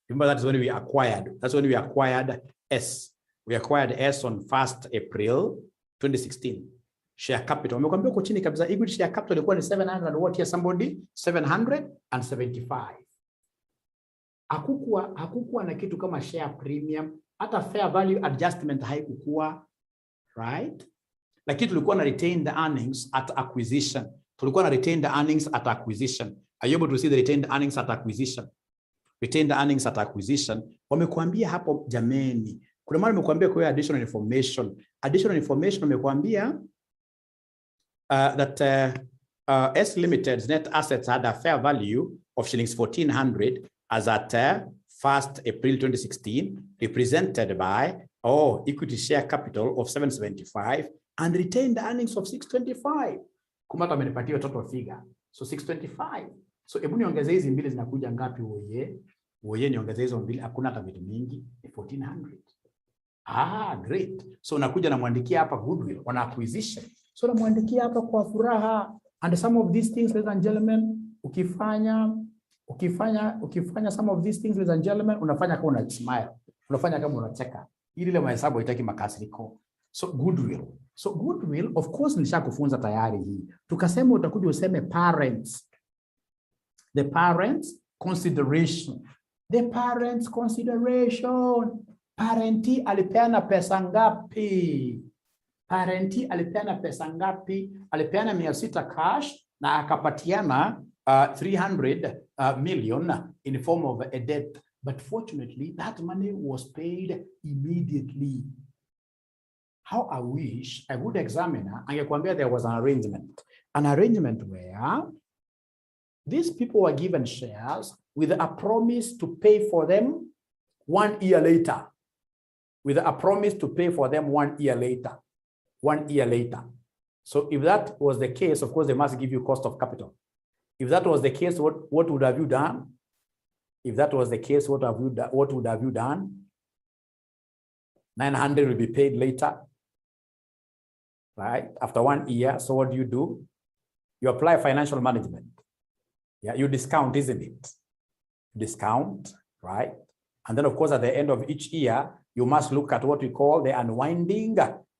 Remember that is when we acquired. That's when we acquired S. We acquired S on 1st April 2016. Share capital. Wamekwambia uko chini kabisa equity share capital ilikuwa ni 700 and what here somebody? 775. Hakukuwa na kitu kama share premium, hata fair value adjustment haikukua, right? Lakini tulikuwa na retained earnings at acquisition. Are you able to see the retained earnings at acquisition? Retained earnings at acquisition. Wamekuambia hapo jameni. Kuna mahali wamekuambia kwa additional information. Additional information wamekuambia that S Limited's net assets had a fair value of shillings 1400 as at 1st April 2016, represented by equity share capital of 775 and retained earnings of 625. Kumata amenipatia total figure. So 625. So hebu niongeze hizi mbili zinakuja ngapi Woye niongeze hizo mbili, hakuna hata vitu mingi, 1400. Great. So unakuja na muandikia hapa goodwill on acquisition. So na muandikia hapa kwa furaha. And some of these things, ladies and gentlemen, ukifanya some of these things, ladies and gentlemen, unafanya kama una smile. Unafanya kama unacheka. Ili ile mahesabu haitaki makasiriko. So goodwill, of course nishakufunza tayari hii. Tukasema utakuja useme parents. The parents consideration. Parenti alipeana pesa ngapi? Alipeana 600 cash na akapatiana 300 million in the form of a debt. But fortunately, that money was paid immediately. How I wish a good examiner angekwambia there was an arrangement where these people were given shares with a promise to pay for them 1 year later. So if that was the case, of course, they must give you cost of capital. If that was the case, what would have you done? What would have you done? 900 will be paid later, right? After 1 year. So what do? You apply financial management. Yeah, you discount, isn't it? Discount, right? And then, of course, at the end of each year, you must look at what we call the unwinding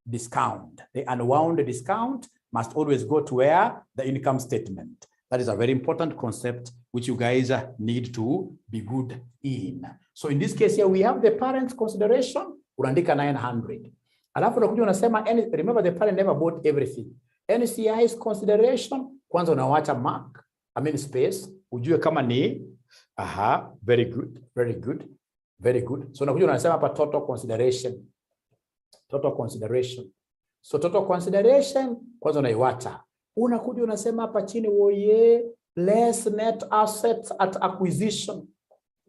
discount. The unwound discount must always go to where? The income statement. That is a very important concept which you guys need to be good in. So in this case here, we have the parents' consideration, unaandika 900. Alafu unakuja unasema, remember the parent never bought everything. NCI's consideration, kwanza unawacha mark, space, ujue kama ni, very good. So unakuja unasema hapa total consideration. So total consideration, kwanza unaiwacha. Unakuja unasema hapa chini, woye, less net assets at acquisition.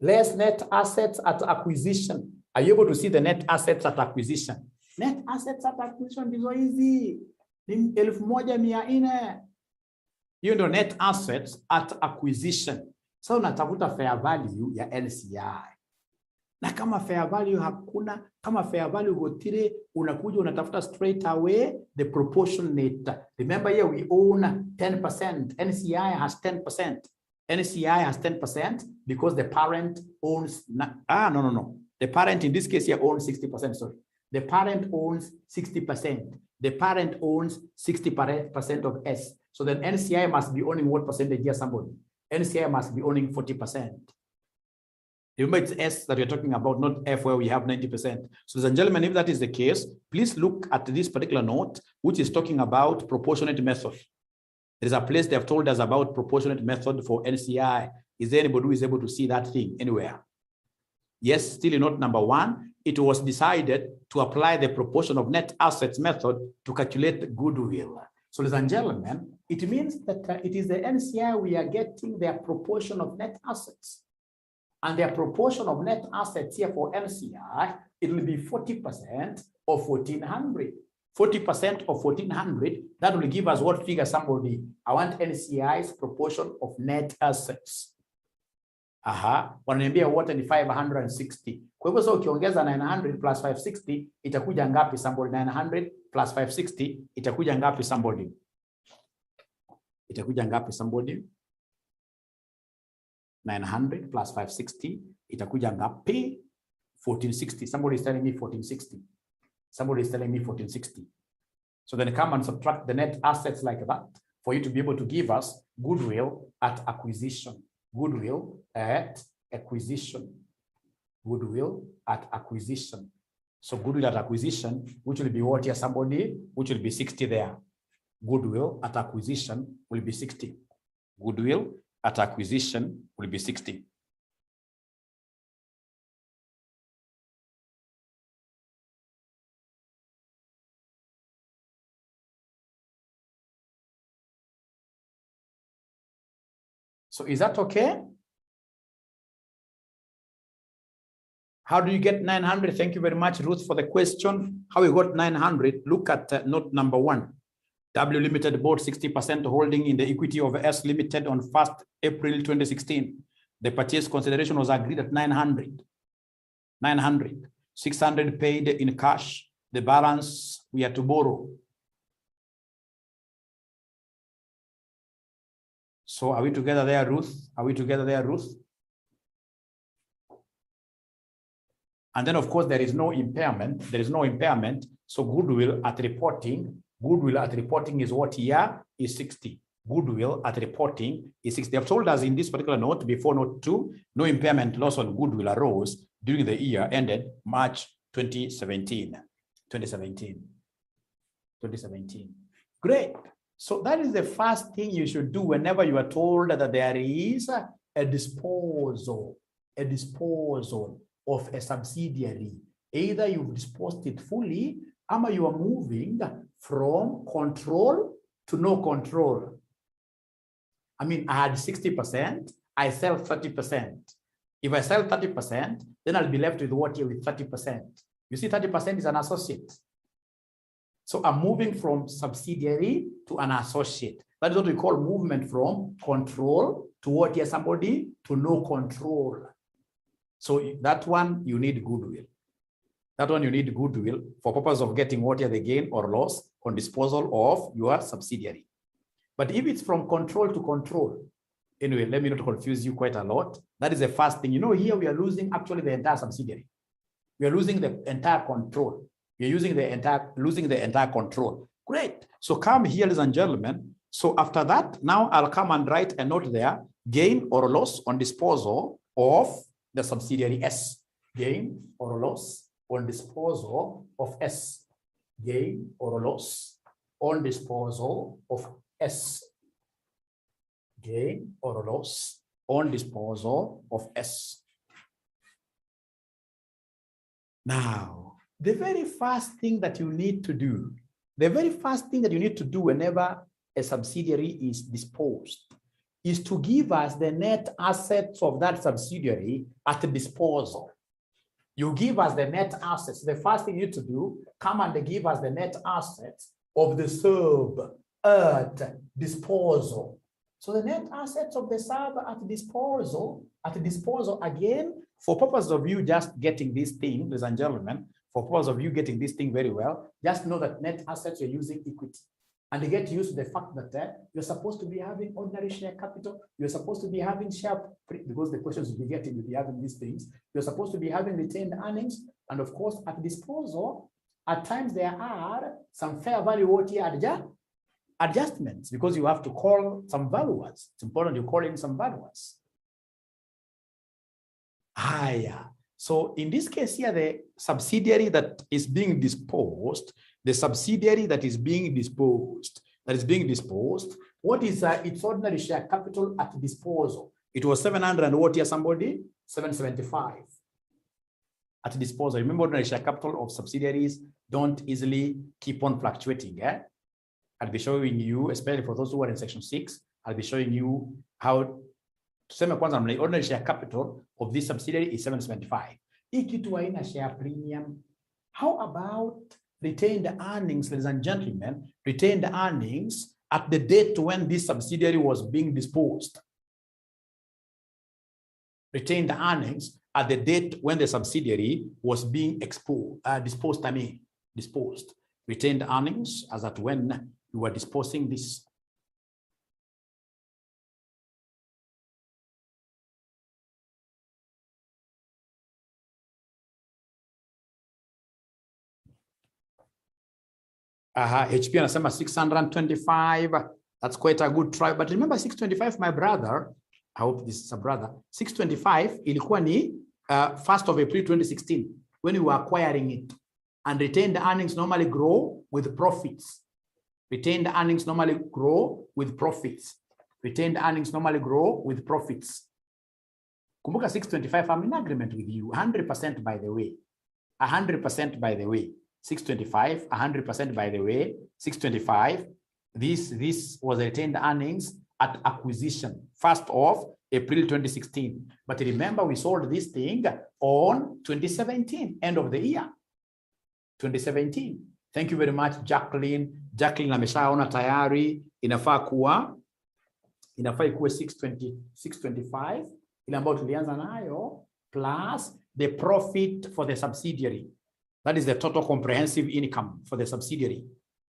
Less net assets at acquisition. Are you able to see the net assets at acquisition? Net assets at acquisition ndizo hizi. Ni 1,400. Hiyo ndio net assets at acquisition. So unatafuta fair value ya LCI. Na kama fair value hakuna, kama fair value gotire, unakuja unatafuta straight away the proportionate. Remember here we own 10%. NCI has 10%. NCI has 10% because the parent owns, no. The parent in this case here owns 60%, sorry. The parent owns 60%. The parent owns 60% of S. So then NCI must be owning what percentage here, somebody? NCI must be owning 40%. Remember, it's S that we're talking about, not F where we have 90%. So, ladies and gentlemen, if that is the case, please look at this particular note, which is talking about proportionate method. There is a place they have told us about proportionate method for NCI. Is there anybody who is able to see that thing anywhere? Yes, still in note number 1, it was decided to apply the proportion of net assets method to calculate goodwill. So, ladies and gentlemen, it means that it is the NCI we are getting their proportion of net assets. And their proportion of net assets here for NCI, it will be 40% of 1,400. 40% of 1,400, that will give us what figure, somebody? I want NCI's proportion of net assets. Wananiambia wote ni 560. Kwa hivyo so ukiongeza 900 plus 560, itakuja ngapi, somebody? 900 plus 560, itakuja ngapi, somebody? Itakuja ngapi, somebody? 900 plus 560, itakuja ngapi? 1460. Somebody is telling me 1460. Somebody is telling me 1460. So then come and subtract the net assets like that for you to be able to give us goodwill at acquisition. Goodwill at acquisition. Goodwill at acquisition. So goodwill at acquisition, which will be what here, somebody? Which will be 60 there. Goodwill at acquisition will be 60. Goodwill at acquisition will be 60. So is that okay? How do you get 900? Thank you very much, Ruth, for the question. How you got 900? Look at note number 1. W Limited bought 60% holding in the equity of S Limited on 1st April 2016. The purchase consideration was agreed at 900. 900. 600 paid in cash. The balance we had to borrow. So are we together there, Ruth? Are we together there, Ruth? And then, of course, there is no impairment. There is no impairment. So goodwill at reporting. Goodwill at reporting is what here is 60. Goodwill at reporting is 60. They have told us in this particular note, before note 2, no impairment loss on goodwill arose during the year ended March 2017. 2017. Great. So that is the first thing you should do whenever you are told that there is a disposal of a subsidiary. Either you've disposed it fully, or you are moving from control to no control. I mean, I had 60%, I sell 30%. If I sell 30%, then I'll be left with what here with 30%. You see, 30% is an associate. So I'm moving from subsidiary to an associate. That is what we call movement from control to what here, somebody, to no control. So that one, you need goodwill. That one you need goodwill for purpose of getting what here the gain or loss on disposal of your subsidiary. But if it's from control to control, anyway, let me not confuse you quite a lot. That is the first thing. You know, here we are losing actually the entire subsidiary. We are losing the entire control. We are losing the entire control. Great. So come here, ladies and gentlemen. So after that, now I'll come and write a note there, gain or loss on disposal of the subsidiary S. Gain or loss on disposal of S. Gain or loss on disposal of S. Gain or loss on disposal of S. Now, the very first thing that you need to do The very first thing that you need to do whenever a subsidiary is disposed is to give us the net assets of that subsidiary at the disposal. You give us the net assets. The first thing you need to do, come and give us the net assets of the sub at disposal. So the net assets of the sub at disposal again, for purpose of you just getting this thing, ladies and gentlemen, for purpose of you getting this thing very well, just know that net assets, you're using equity. And you get used to the fact that you're supposed to be having ordinary share capital, you're supposed to be having share, because the questions you'll be getting, you'll be having these things, you're supposed to be having retained earnings, and of course, at disposal, at times there are some fair value OTR adjustments, because you have to call some valuers. It's important you call in some valuers. Yeah. So in this case here, the subsidiary that is being disposed, what is its ordinary share capital at disposal? It was 700 and what here, somebody? 775 at disposal. Remember, ordinary share capital of subsidiaries don't easily keep on fluctuating. I'll be showing you, especially for those who are in section 6, I'll be showing you how the ordinary share capital of this subsidiary is 775. Ikitu share premium. How about retained earnings, ladies and gentlemen? Retained earnings at the date when this subsidiary was being disposed. Retained earnings at the date when the subsidiary was being disposed. Retained earnings as at when you were disposing this. HP anasema 625. That's quite a good try. But remember 625, my brother, I hope this is a brother, 625 ilikuwa ni 1st of April 2016 when we were acquiring it. And retained earnings normally grow with profits. Retained earnings normally grow with profits. Retained earnings normally grow with profits. Kumbuka 625, I'm in agreement with you, 100% by the way. 100% by the way. 625, 100% by the way. 625, this was retained earnings at acquisition, 1st of April 2016. But remember, we sold this thing on 2017, end of the year. 2017. Thank you very much, Jacqueline. Jacqueline ameshaona tayari, inafaa ikuwe 625 ile ambayo tulianza nayo plus the profit for the subsidiary. That is the total comprehensive income for the subsidiary.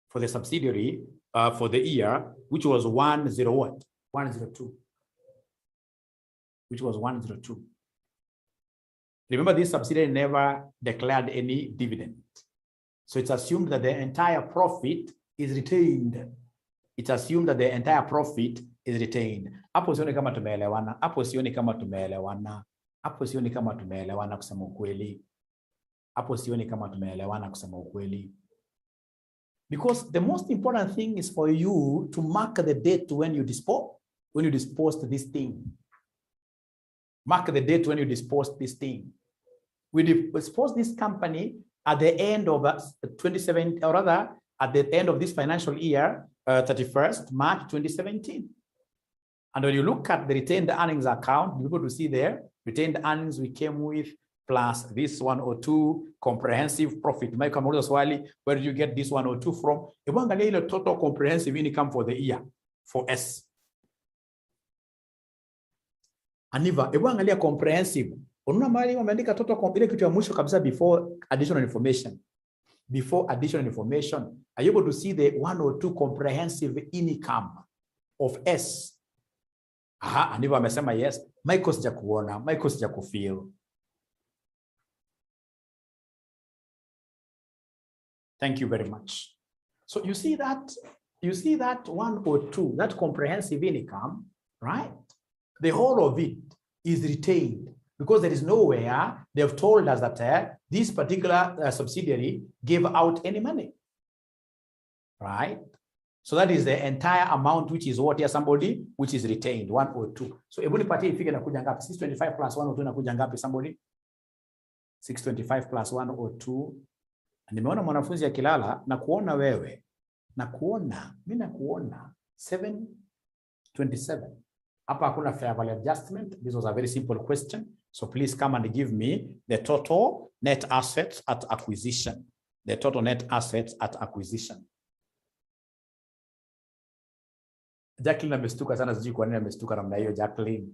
For the subsidiary for the year, which was 102. Which was 102. Remember, this subsidiary never declared any dividend. So it's assumed that the entire profit is retained. It's assumed that the entire profit is retained. Hapo sioni kama tumeelewana. Hapo sioni kama tumeelewana. Hapo sioni kama tumeelewana kusema ukweli. Hapo sioni kama tumeelewana kusema ukweli. Because the most important thing is for you to mark the date when you disposed this thing. Mark the date when you disposed this thing. We disposed this company at the end of 2017, or rather at the end of this financial year, 31st March 2017. And when you look at the retained earnings account, you're able to see there, retained earnings we came with plus this 102 comprehensive profit. Where did you get this 102 from? The total comprehensive income for the year for S. Aniva, ewangalia comprehensive. Ununa mali wameandika total ile kitu ya mwisho kabisa before additional information. Before additional information, are you able to see the 102 comprehensive income of S? Aniva amesema yes. Michael sijakuona, Michael sijakufeel. Thank you very much. So you see that 102, that comprehensive income, right? The whole of it is retained because there is nowhere they've told us that this particular subsidiary gave out any money, right? So that is the entire amount, which is what here somebody, which is retained, 102. So every party figure nakuja ngapi? 625 plus 102 nakuja ngapi somebody? 625 plus 102. Nimeona mwanafunzi akilala na kuona wewe. Nakuona, mimi nakuona 727. Hapa hakuna fair value adjustment. This was a very simple question. So please come and give me the total net assets at acquisition. The total net assets at acquisition. Jacqueline amestuka sana, sijui kwa nini amestuka namna hiyo. Jacqueline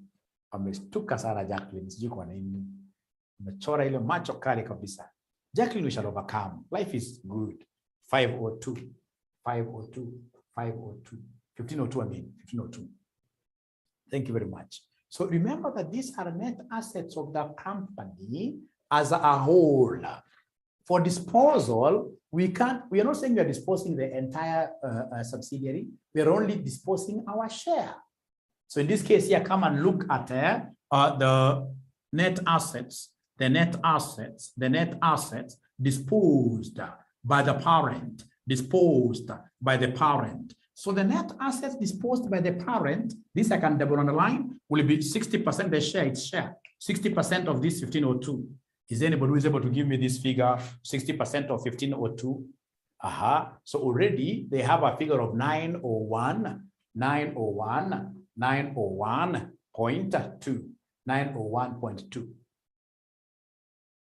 amestuka sana. Jacqueline sijui kwa nini. Umechora ile macho kali kabisa. Jacqueline, we shall overcome. Life is good. 502, 502, 502, 1502. I mean 1502. Thank you very much. So remember that these are net assets of the company as a whole. For disposal, we are not saying we are disposing the entire subsidiary. We are only disposing our share. So in this case here, come and look at the net assets, the net assets disposed by the parent, disposed by the parent. So the net assets disposed by the parent, this I can double underline, will be 60% the share, its share, 60% of this 1502. Is anybody who is able to give me this figure, 60% of 1502? So already they have a figure of 901, 901, 901.2, 901.2.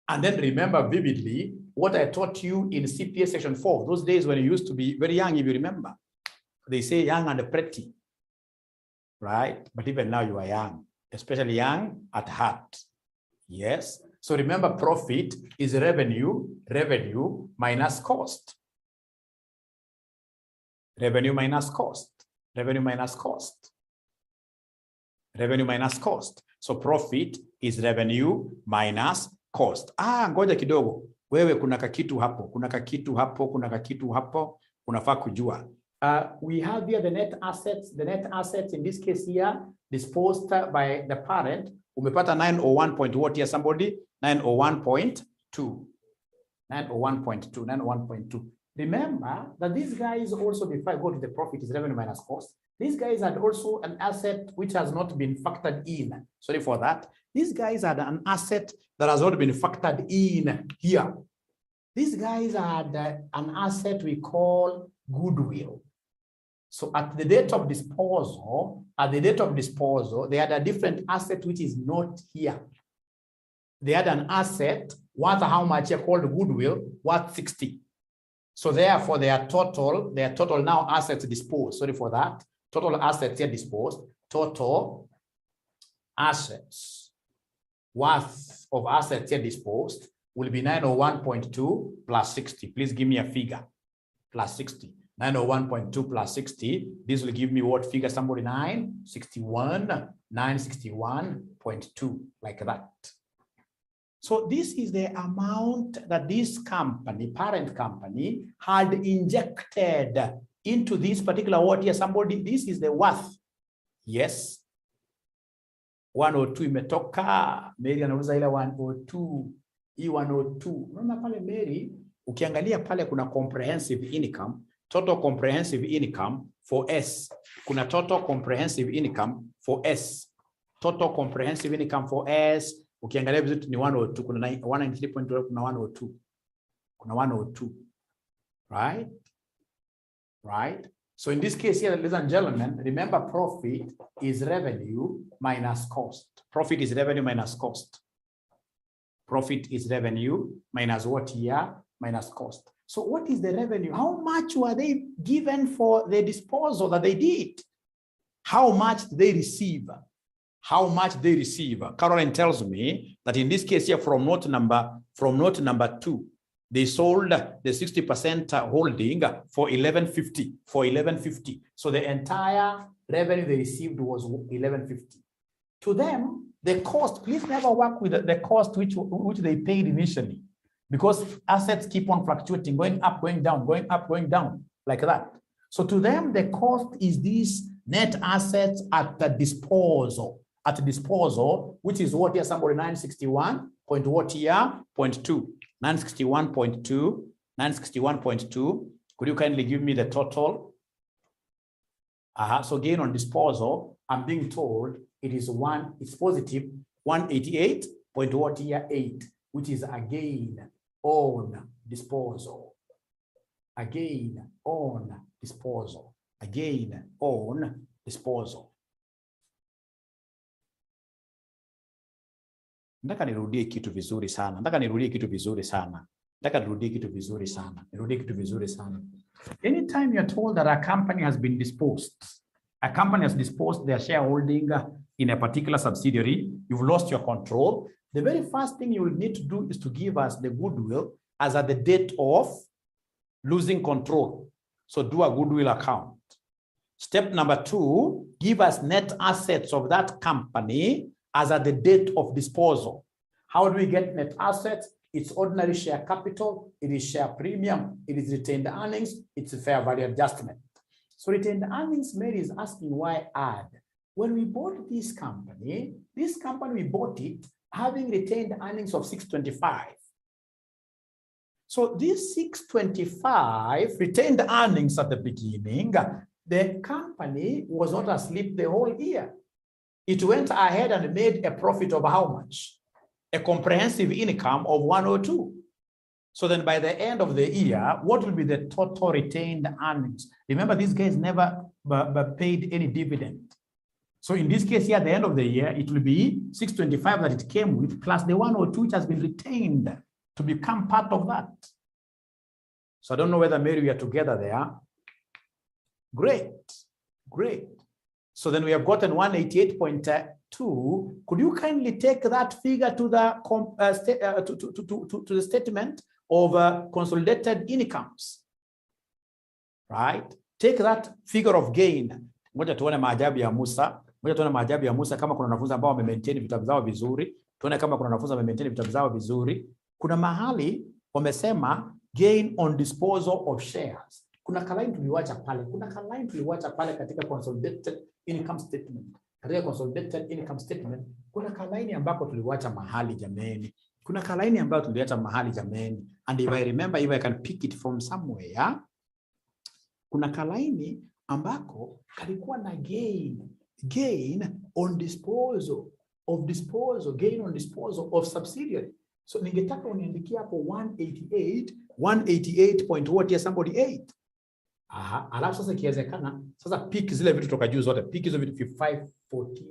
And then remember vividly what I taught you in CPA section 4, those days when you used to be very young, if you remember. They say young and pretty, right? But even now you are young, especially young at heart. Yes. So remember, profit is revenue minus cost. Revenue minus cost. Revenue minus cost. Revenue minus cost. So profit is revenue minus cost. Ngoja kidogo. Wewe kuna kakitu hapo, kuna kakitu hapo, kuna kakitu hapo, unafaa kujua. We have here the net assets. The net assets in this case here disposed by the parent. Umepata 901 point what here somebody? 901.2. 901.2. 901.2. Remember that these guys also, before I go to the profit, is revenue minus cost. These guys had also an asset which has not been factored in. Sorry for that. These guys had an asset that has not been factored in here. These guys had an asset we call goodwill. So at the date of disposal, they had a different asset which is not here. They had an asset worth how much here called goodwill, worth 60. So therefore their total now assets disposed. Sorry for that. Total assets here disposed. Total assets worth of assets here disposed will be 901.2 plus 60. Please give me a figure. Plus 60. 901.2 plus 60. This will give me what figure? Somebody 961, 961.2, like that. So this is the amount that this company, parent company, had injected into this particular what here. Somebody, this is the worth. Yes. 102 imetoka. Mary anauliza ile 102. Hii 102. Unaona pale Mary, ukiangalia pale kuna comprehensive income. Total comprehensive income for S. Kuna total comprehensive income for S. Total comprehensive income for S. Ukiangalia vizuri ni 102. Kuna 193.12, kuna 102. Kuna 102. Right? Right? So in this case here, ladies and gentlemen, remember profit is revenue minus cost. Profit is revenue minus cost. Profit is revenue minus what here? Minus cost. So what is the revenue? How much were they given for the disposal that they did? How much did they receive? How much they receive? Caroline tells me that in this case here from note number 2, they sold the 60% holding for 1150. For 1150. So the entire revenue they received was 1150. To them, the cost, please never work with the cost which they paid initially, because assets keep on fluctuating, going up, going down, going up, going down, like that. So to them, the cost is these net assets at the disposal. At disposal, which is what here, somebody 961 point what here, 0.2. 961.2, 961.2. Could you kindly give me the total? So gain on disposal, I'm being told it is it's positive 188 point what here 8, which is a gain on disposal. A gain on disposal. A gain on disposal. Nataka nirudie kitu vizuri sana. Anytime you're told that a company has been disposed, a company has disposed their shareholding in a particular subsidiary, you've lost your control, the very first thing you will need to do is to give us the goodwill as at the date of losing control. So do a goodwill account. Step number 2, give us net assets of that company as at the date of disposal. How do we get net assets? It's ordinary share capital, it is share premium, it is retained earnings, it's a fair value adjustment. So retained earnings, Mary is asking why add. When we bought this company, we bought it having retained earnings of 625. So this 625 retained earnings at the beginning, the company was not asleep the whole year. It went ahead and made a profit of how much? A comprehensive income of 102. So then by the end of the year, what will be the total retained earnings? Remember, these guys never paid any dividend. So in this case here, at the end of the year, it will be 625 that it came with, plus the 102 which has been retained to become part of that. So I don't know whether, Mary, we are together there. Great. So then we have gotten 188.2. Could you kindly take that figure to the to the statement of consolidated incomes, right? Take that figure of gain. Ngoja tuone maajabu ya Musa. Kama kuna wanafunzi ambao wamemaintain vitabu zao vizuri. Tuone kama kuna wanafunzi wamemaintain vitabu zao vizuri. Kuna mahali wamesema gain on disposal of shares. Kuna kalaini tuliwacha pale katika consolidated income statement. Katika consolidated income statement, kuna kalaini ambako tuliwacha mahali jameni. And if I remember, if I can pick it from somewhere, kuna kalaini ambako kalikuwa na gain on disposal of subsidiary. So ningetaka uniandikia hapo 188 point what here somebody 8. Alafu sasa ikiwezekana sasa pick zile vitu toka juu zote, pick hizo vitu 514,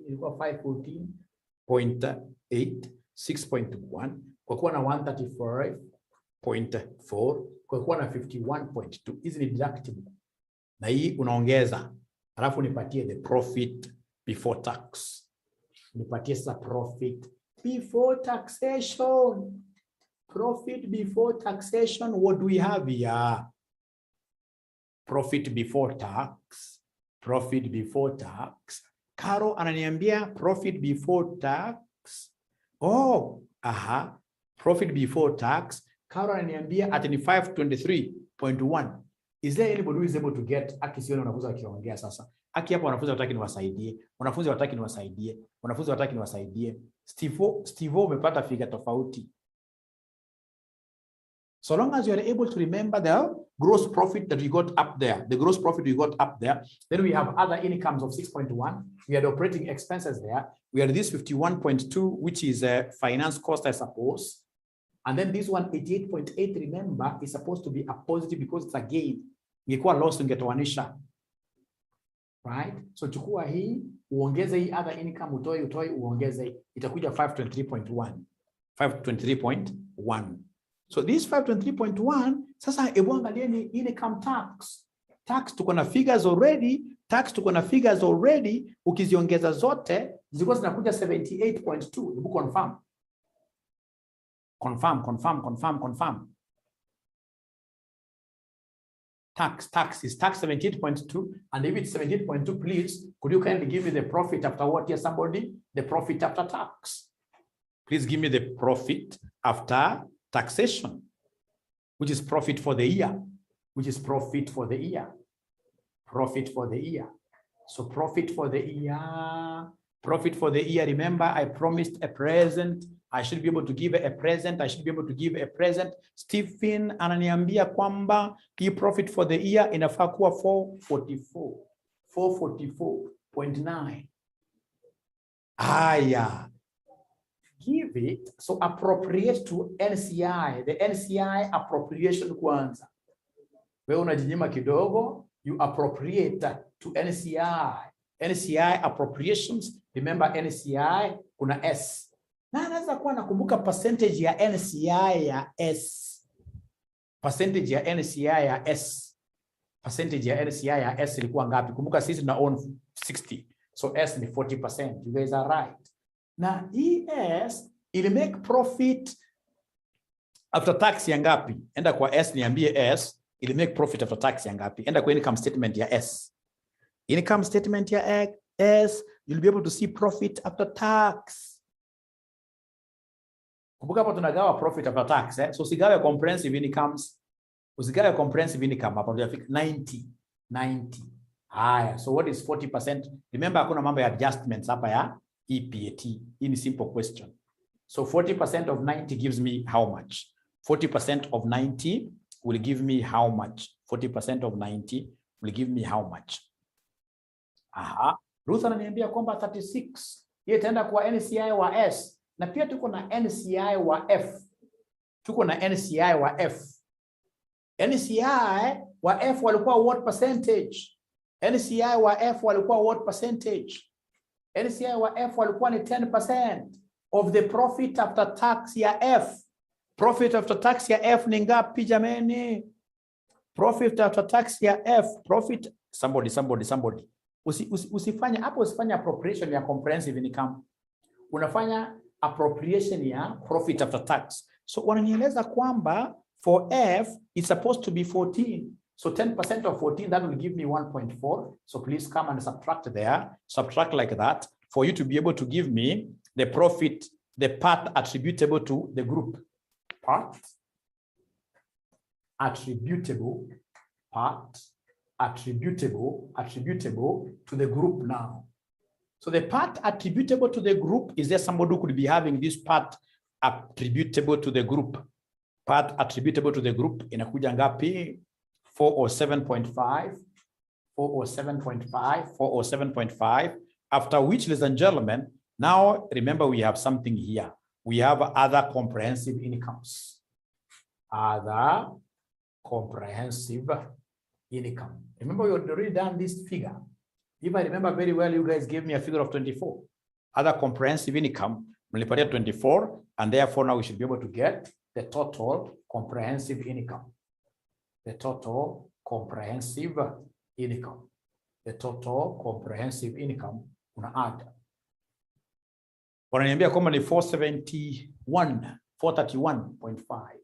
ilikuwa 514.8, 6.1, kwa kuwa na 135.4, kwa kuwa na 51.2. Hizi ni deductible. Na hii unaongeza, alafu nipatie the profit before tax. Nipatie sasa profit before taxation. Profit before taxation, what do we have here? Profit before tax. Karo ananiambia profit before tax. Profit before tax. Karo ananiambia at 523.1. Is there anybody who is able to get? Akisiona wanafunzi wakiongea sasa. Aki hapo wanafunzi wataki niwasaidie. Steve umepata figure tofauti. So long as you are able to remember the gross profit that we got up there, then we have other incomes of 6.1. We had operating expenses there. We had this 51.2, which is a finance cost, I suppose. And then this one, 88.8, remember, is supposed to be a positive because it's a gain. Ingekuwa loss ungetoanisha. Right? So chukua hii, uongeze hii other income, utoi, uongeze, itakuja 523.1. So this 523.1, sasa hebu angalieni income tax. Tuko na figures already, ukiziongeza zote, zilikuwa zinakuja 78.2. Hebu confirm. Tax is tax 78.2, and if it's 78.2, please, could you kindly give me the profit after what here, somebody? The profit after tax. Please give me the profit after taxation, which is profit for the year. Profit for the year, remember I promised a present. I should be able to give a present. Stephen ananiambia kwamba hii profit for the year inafaa kuwa 444.9. Give it, so appropriate to NCI, the NCI appropriation kwanza. Wewe unajinyima kidogo, you appropriate to NCI. NCI appropriations, remember NCI kuna S. Na anaweza kuwa nakumbuka percentage ya NCI ya S. Percentage ya NCI ya S. Percentage ya NCI ya S ilikuwa ngapi? Kumbuka sisi tuna own 60. So S ni 40%. You guys are right. Na ES ili make profit after tax ya ngapi? Enda kwa S niambie S ili make profit after tax ya ngapi? Enda kwa income statement ya S. Income statement ya S, you'll be able to see profit after tax. Kumbuka hapo tunagawa profit after tax, So usigawe comprehensive incomes. Usigawe comprehensive income hapo ndio 90. Haya, so what is 40%? Remember hakuna mambo ya adjustments hapa ya EPAT. Hii ni simple question. So 40% of 90 gives me how much? 40% of 90 will give me how much? 40% of 90 will give me how much? Aha, Ruth ananiambia kwamba 36. Hiyo itaenda kwa NCI wa S. Na pia tuko na NCI wa F. Tuko na NCI wa F. NCI wa F walikuwa what percentage? NCI wa F walikuwa what percentage? NCI wa F walikuwa ni 10% of the profit after tax ya F. Profit after tax ya F ni ngapi jameni? Profit after tax ya F. Profit, somebody. Usifanya hapo, usifanya appropriation ya comprehensive income. Unafanya appropriation ya profit after tax. So wananieleza kwamba for F it's supposed to be 14. So 10% of 14, that will give me 1.4. So please come and subtract there. Subtract like that for you to be able to give me the profit, the part attributable to the group. Part attributable, part attributable to the group now. So the part attributable to the group, is there somebody who could be having this part attributable to the group? Part attributable to the group inakuja ngapi? 407.5, 407.5, 407.5. After which, ladies and gentlemen, now remember we have something here. We have other comprehensive incomes. Other comprehensive income. Remember, we had already done this figure. If I remember very well, you guys gave me a figure of 24. Other comprehensive income, multiplied 24, and therefore now we should be able to get the total comprehensive income. The total comprehensive income. The total comprehensive income una add. Wananiambia kwamba ni 471, 431.5.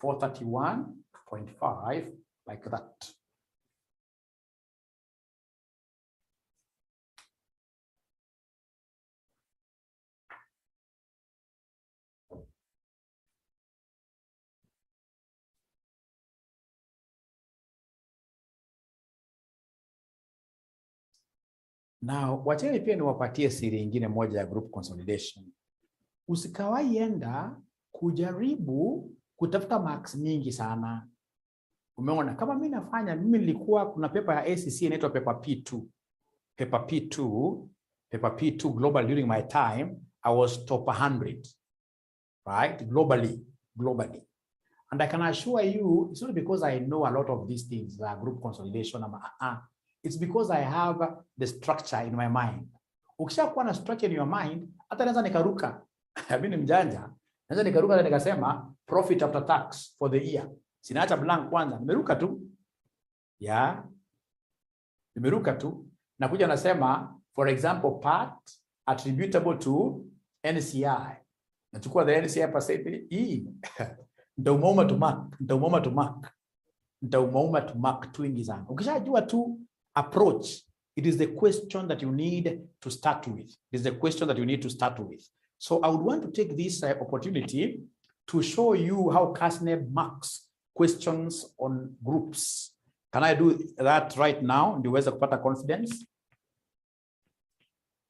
431.5, like that. Now, wacheni pia niwapatie siri nyingine moja ya group consolidation. Usikawai enda kujaribu kutafuta marks mingi sana. Umeona, kama mimi nafanya, mimi nilikuwa kuna paper ya ACC inaitwa paper P2. Paper P2 global during my time, I was top 100. Right? Globally. And I can assure you, it's not because I know a lot of these things, group consolidation. It's because I have the structure in my mind. Ukishakuwa na structure in your mind, hata naweza nikaruka. Mimi ni mjanja. Naweza nikaruka na nikasema profit after tax for the year. Sinaacha blank kwanza. Nimeruka tu. Nimeruka tu. Nakuja nasema, for example, part attributable to NCI. Nachukua the NCI percentage E. Nitaumoma to mark twingi sana. Ukishajua tu approach, it is the question that you need to start with. So I would want to take this opportunity to show you how Kasneb marks questions on groups. Can I do that right now? Ndiweza kupata confidence?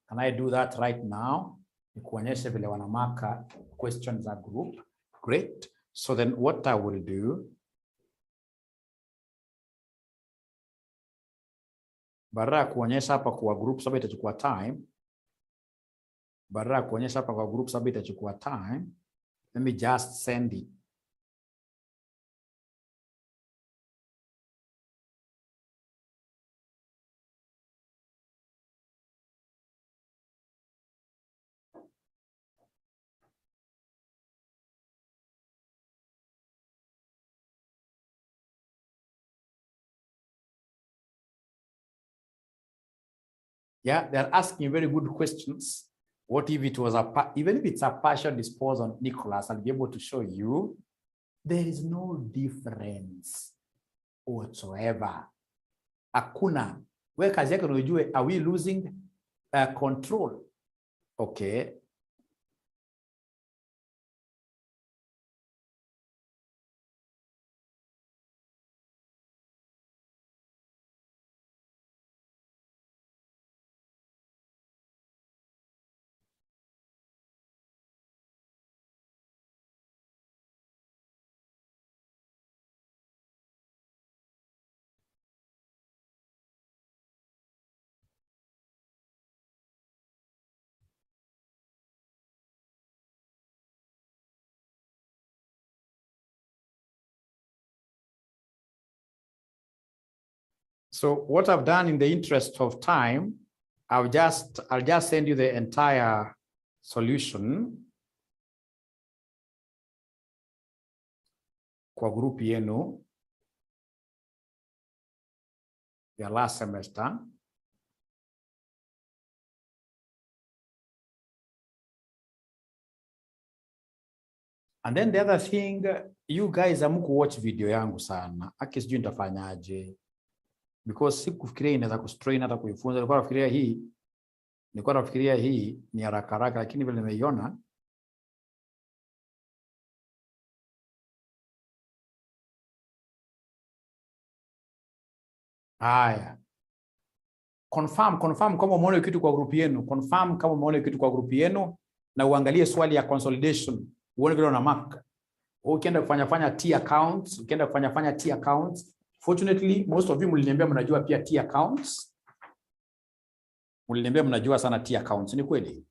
Can I do that right now? Nikuonyeshe vile wanamarka questions a group. Great. So then what I will do, badala ya kuonyesha hapa kwa group sababu itachukua time, let me just send it. Yeah, they're asking very good questions. What if it was even if it's a partial disposal, Nicholas, I'll be able to show you there is no difference whatsoever. Hakuna. Wewe kazi yako unajue, are we losing control? Okay. So what I've done in the interest of time, I'll just send you the entire solution kwa group yenu ya last semester. And then the other thing, you guys amuku watch video yangu sana. Aki sijui nitafanyaje. Because sikufikiria inaweza kustrain hata kuifunza. Nilikuwa nafikiria hii ni haraka haraka, lakini vile nimeiona haya. Confirm kama umeona kitu kwa group yenu. Confirm kama umeona kitu kwa group yenu na uangalie swali ya consolidation. Uone vile una mark. Ukienda kufanya T accounts, fortunately most of you mliniambia mnajua pia T accounts. Mliniambia mnajua sana T accounts, ni kweli?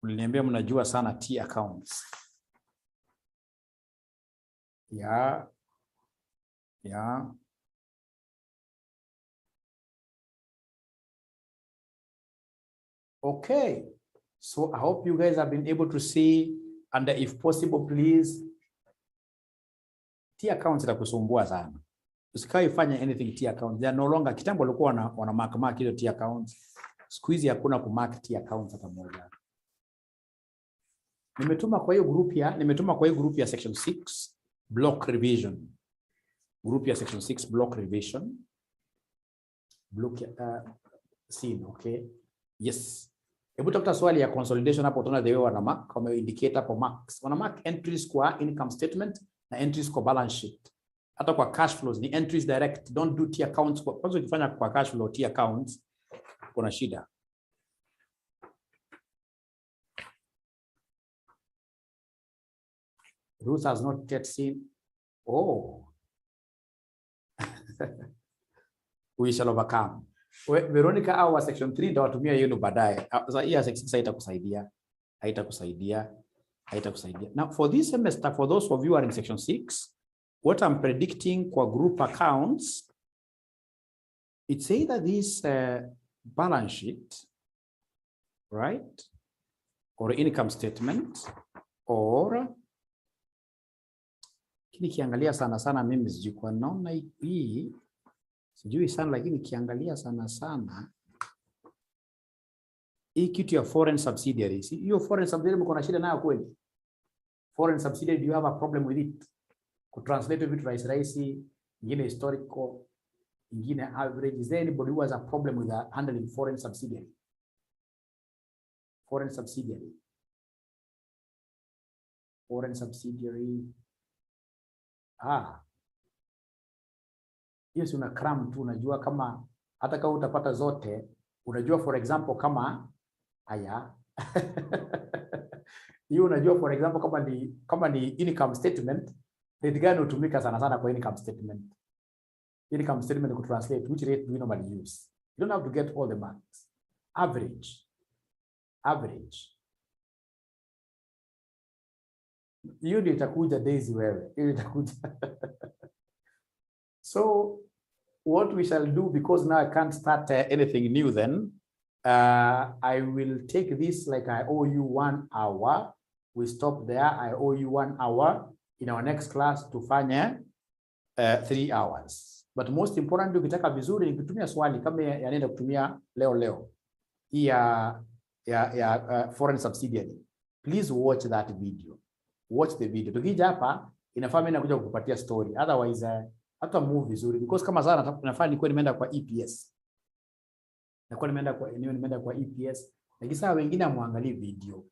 Mliniambia mnajua sana T accounts. Yeah. Okay. So I hope you guys have been able to see, and if possible, please, T accounts itakusumbua sana. Usikai fanya anything T accounts. They are no longer, kitambo walikuwa wana mark hizo T accounts. Siku hizi hakuna kumark T accounts hata moja. Nimetuma kwa hiyo group ya section 6 block revision. Group ya section 6 block revision. Block scene, okay? Yes. Hebu tafuta swali ya consolidation hapo, utaona the way wana mark, kama indicate hapo marks. Wana mark entries kwa income statement na entries kwa balance sheet. Hata kwa cash flows ni entries direct. Don't do T accounts. Kwanza ukifanya kwa cash flow T accounts kuna shida. Ruth has not yet seen. Oh. We shall overcome. Veronica au section 3 ndio watumia yenu baadaye. Sasa hii section 6 haitakusaidia. Now for this semester, for those of you who are in section 6, what I'm predicting kwa group accounts, it's either this balance sheet, right? Or income statement, or kiangalia sana mimi sijui kwa naona hii sijui sana, lakini kiangalia sana hii kitu ya foreign subsidiaries. Hiyo foreign subsidiary mko na shida nayo kweli? Foreign subsidiary, do you have a problem with it? Kutranslate vitu rahisi, ingine historical, ingine average. Is there anybody who has a problem with handling foreign subsidiary? Foreign subsidiary. Hiyo si una cram tu, unajua kama hata kama utapata zote, unajua for example kama haya hiyo unajua for example kama ni income statement, rate gani hutumika sana kwa income statement? Income statement ku translate, which rate do you normally use? You don't have to get all the marks. Average. Hiyo ndio itakuja Daisy wewe. Hiyo itakuja. So what we shall do, because now I can't start anything new then, I will take this like I owe you 1 hour. We stop there. I owe you 1 hour in our next class to fanya 3 hours. But most important, ukitaka vizuri ni kutumia swali kama yanaenda kutumia leo hii ya foreign subsidiary. Please watch that video. Watch the video. Tukija hapa inafaa mimi nakuja kukupatia story. Otherwise hata move vizuri because kama sana nafaa nikuwa nimeenda kwa EPS. Nakuwa nimeenda kwa EPS. Lakini saa wengine muangalie video.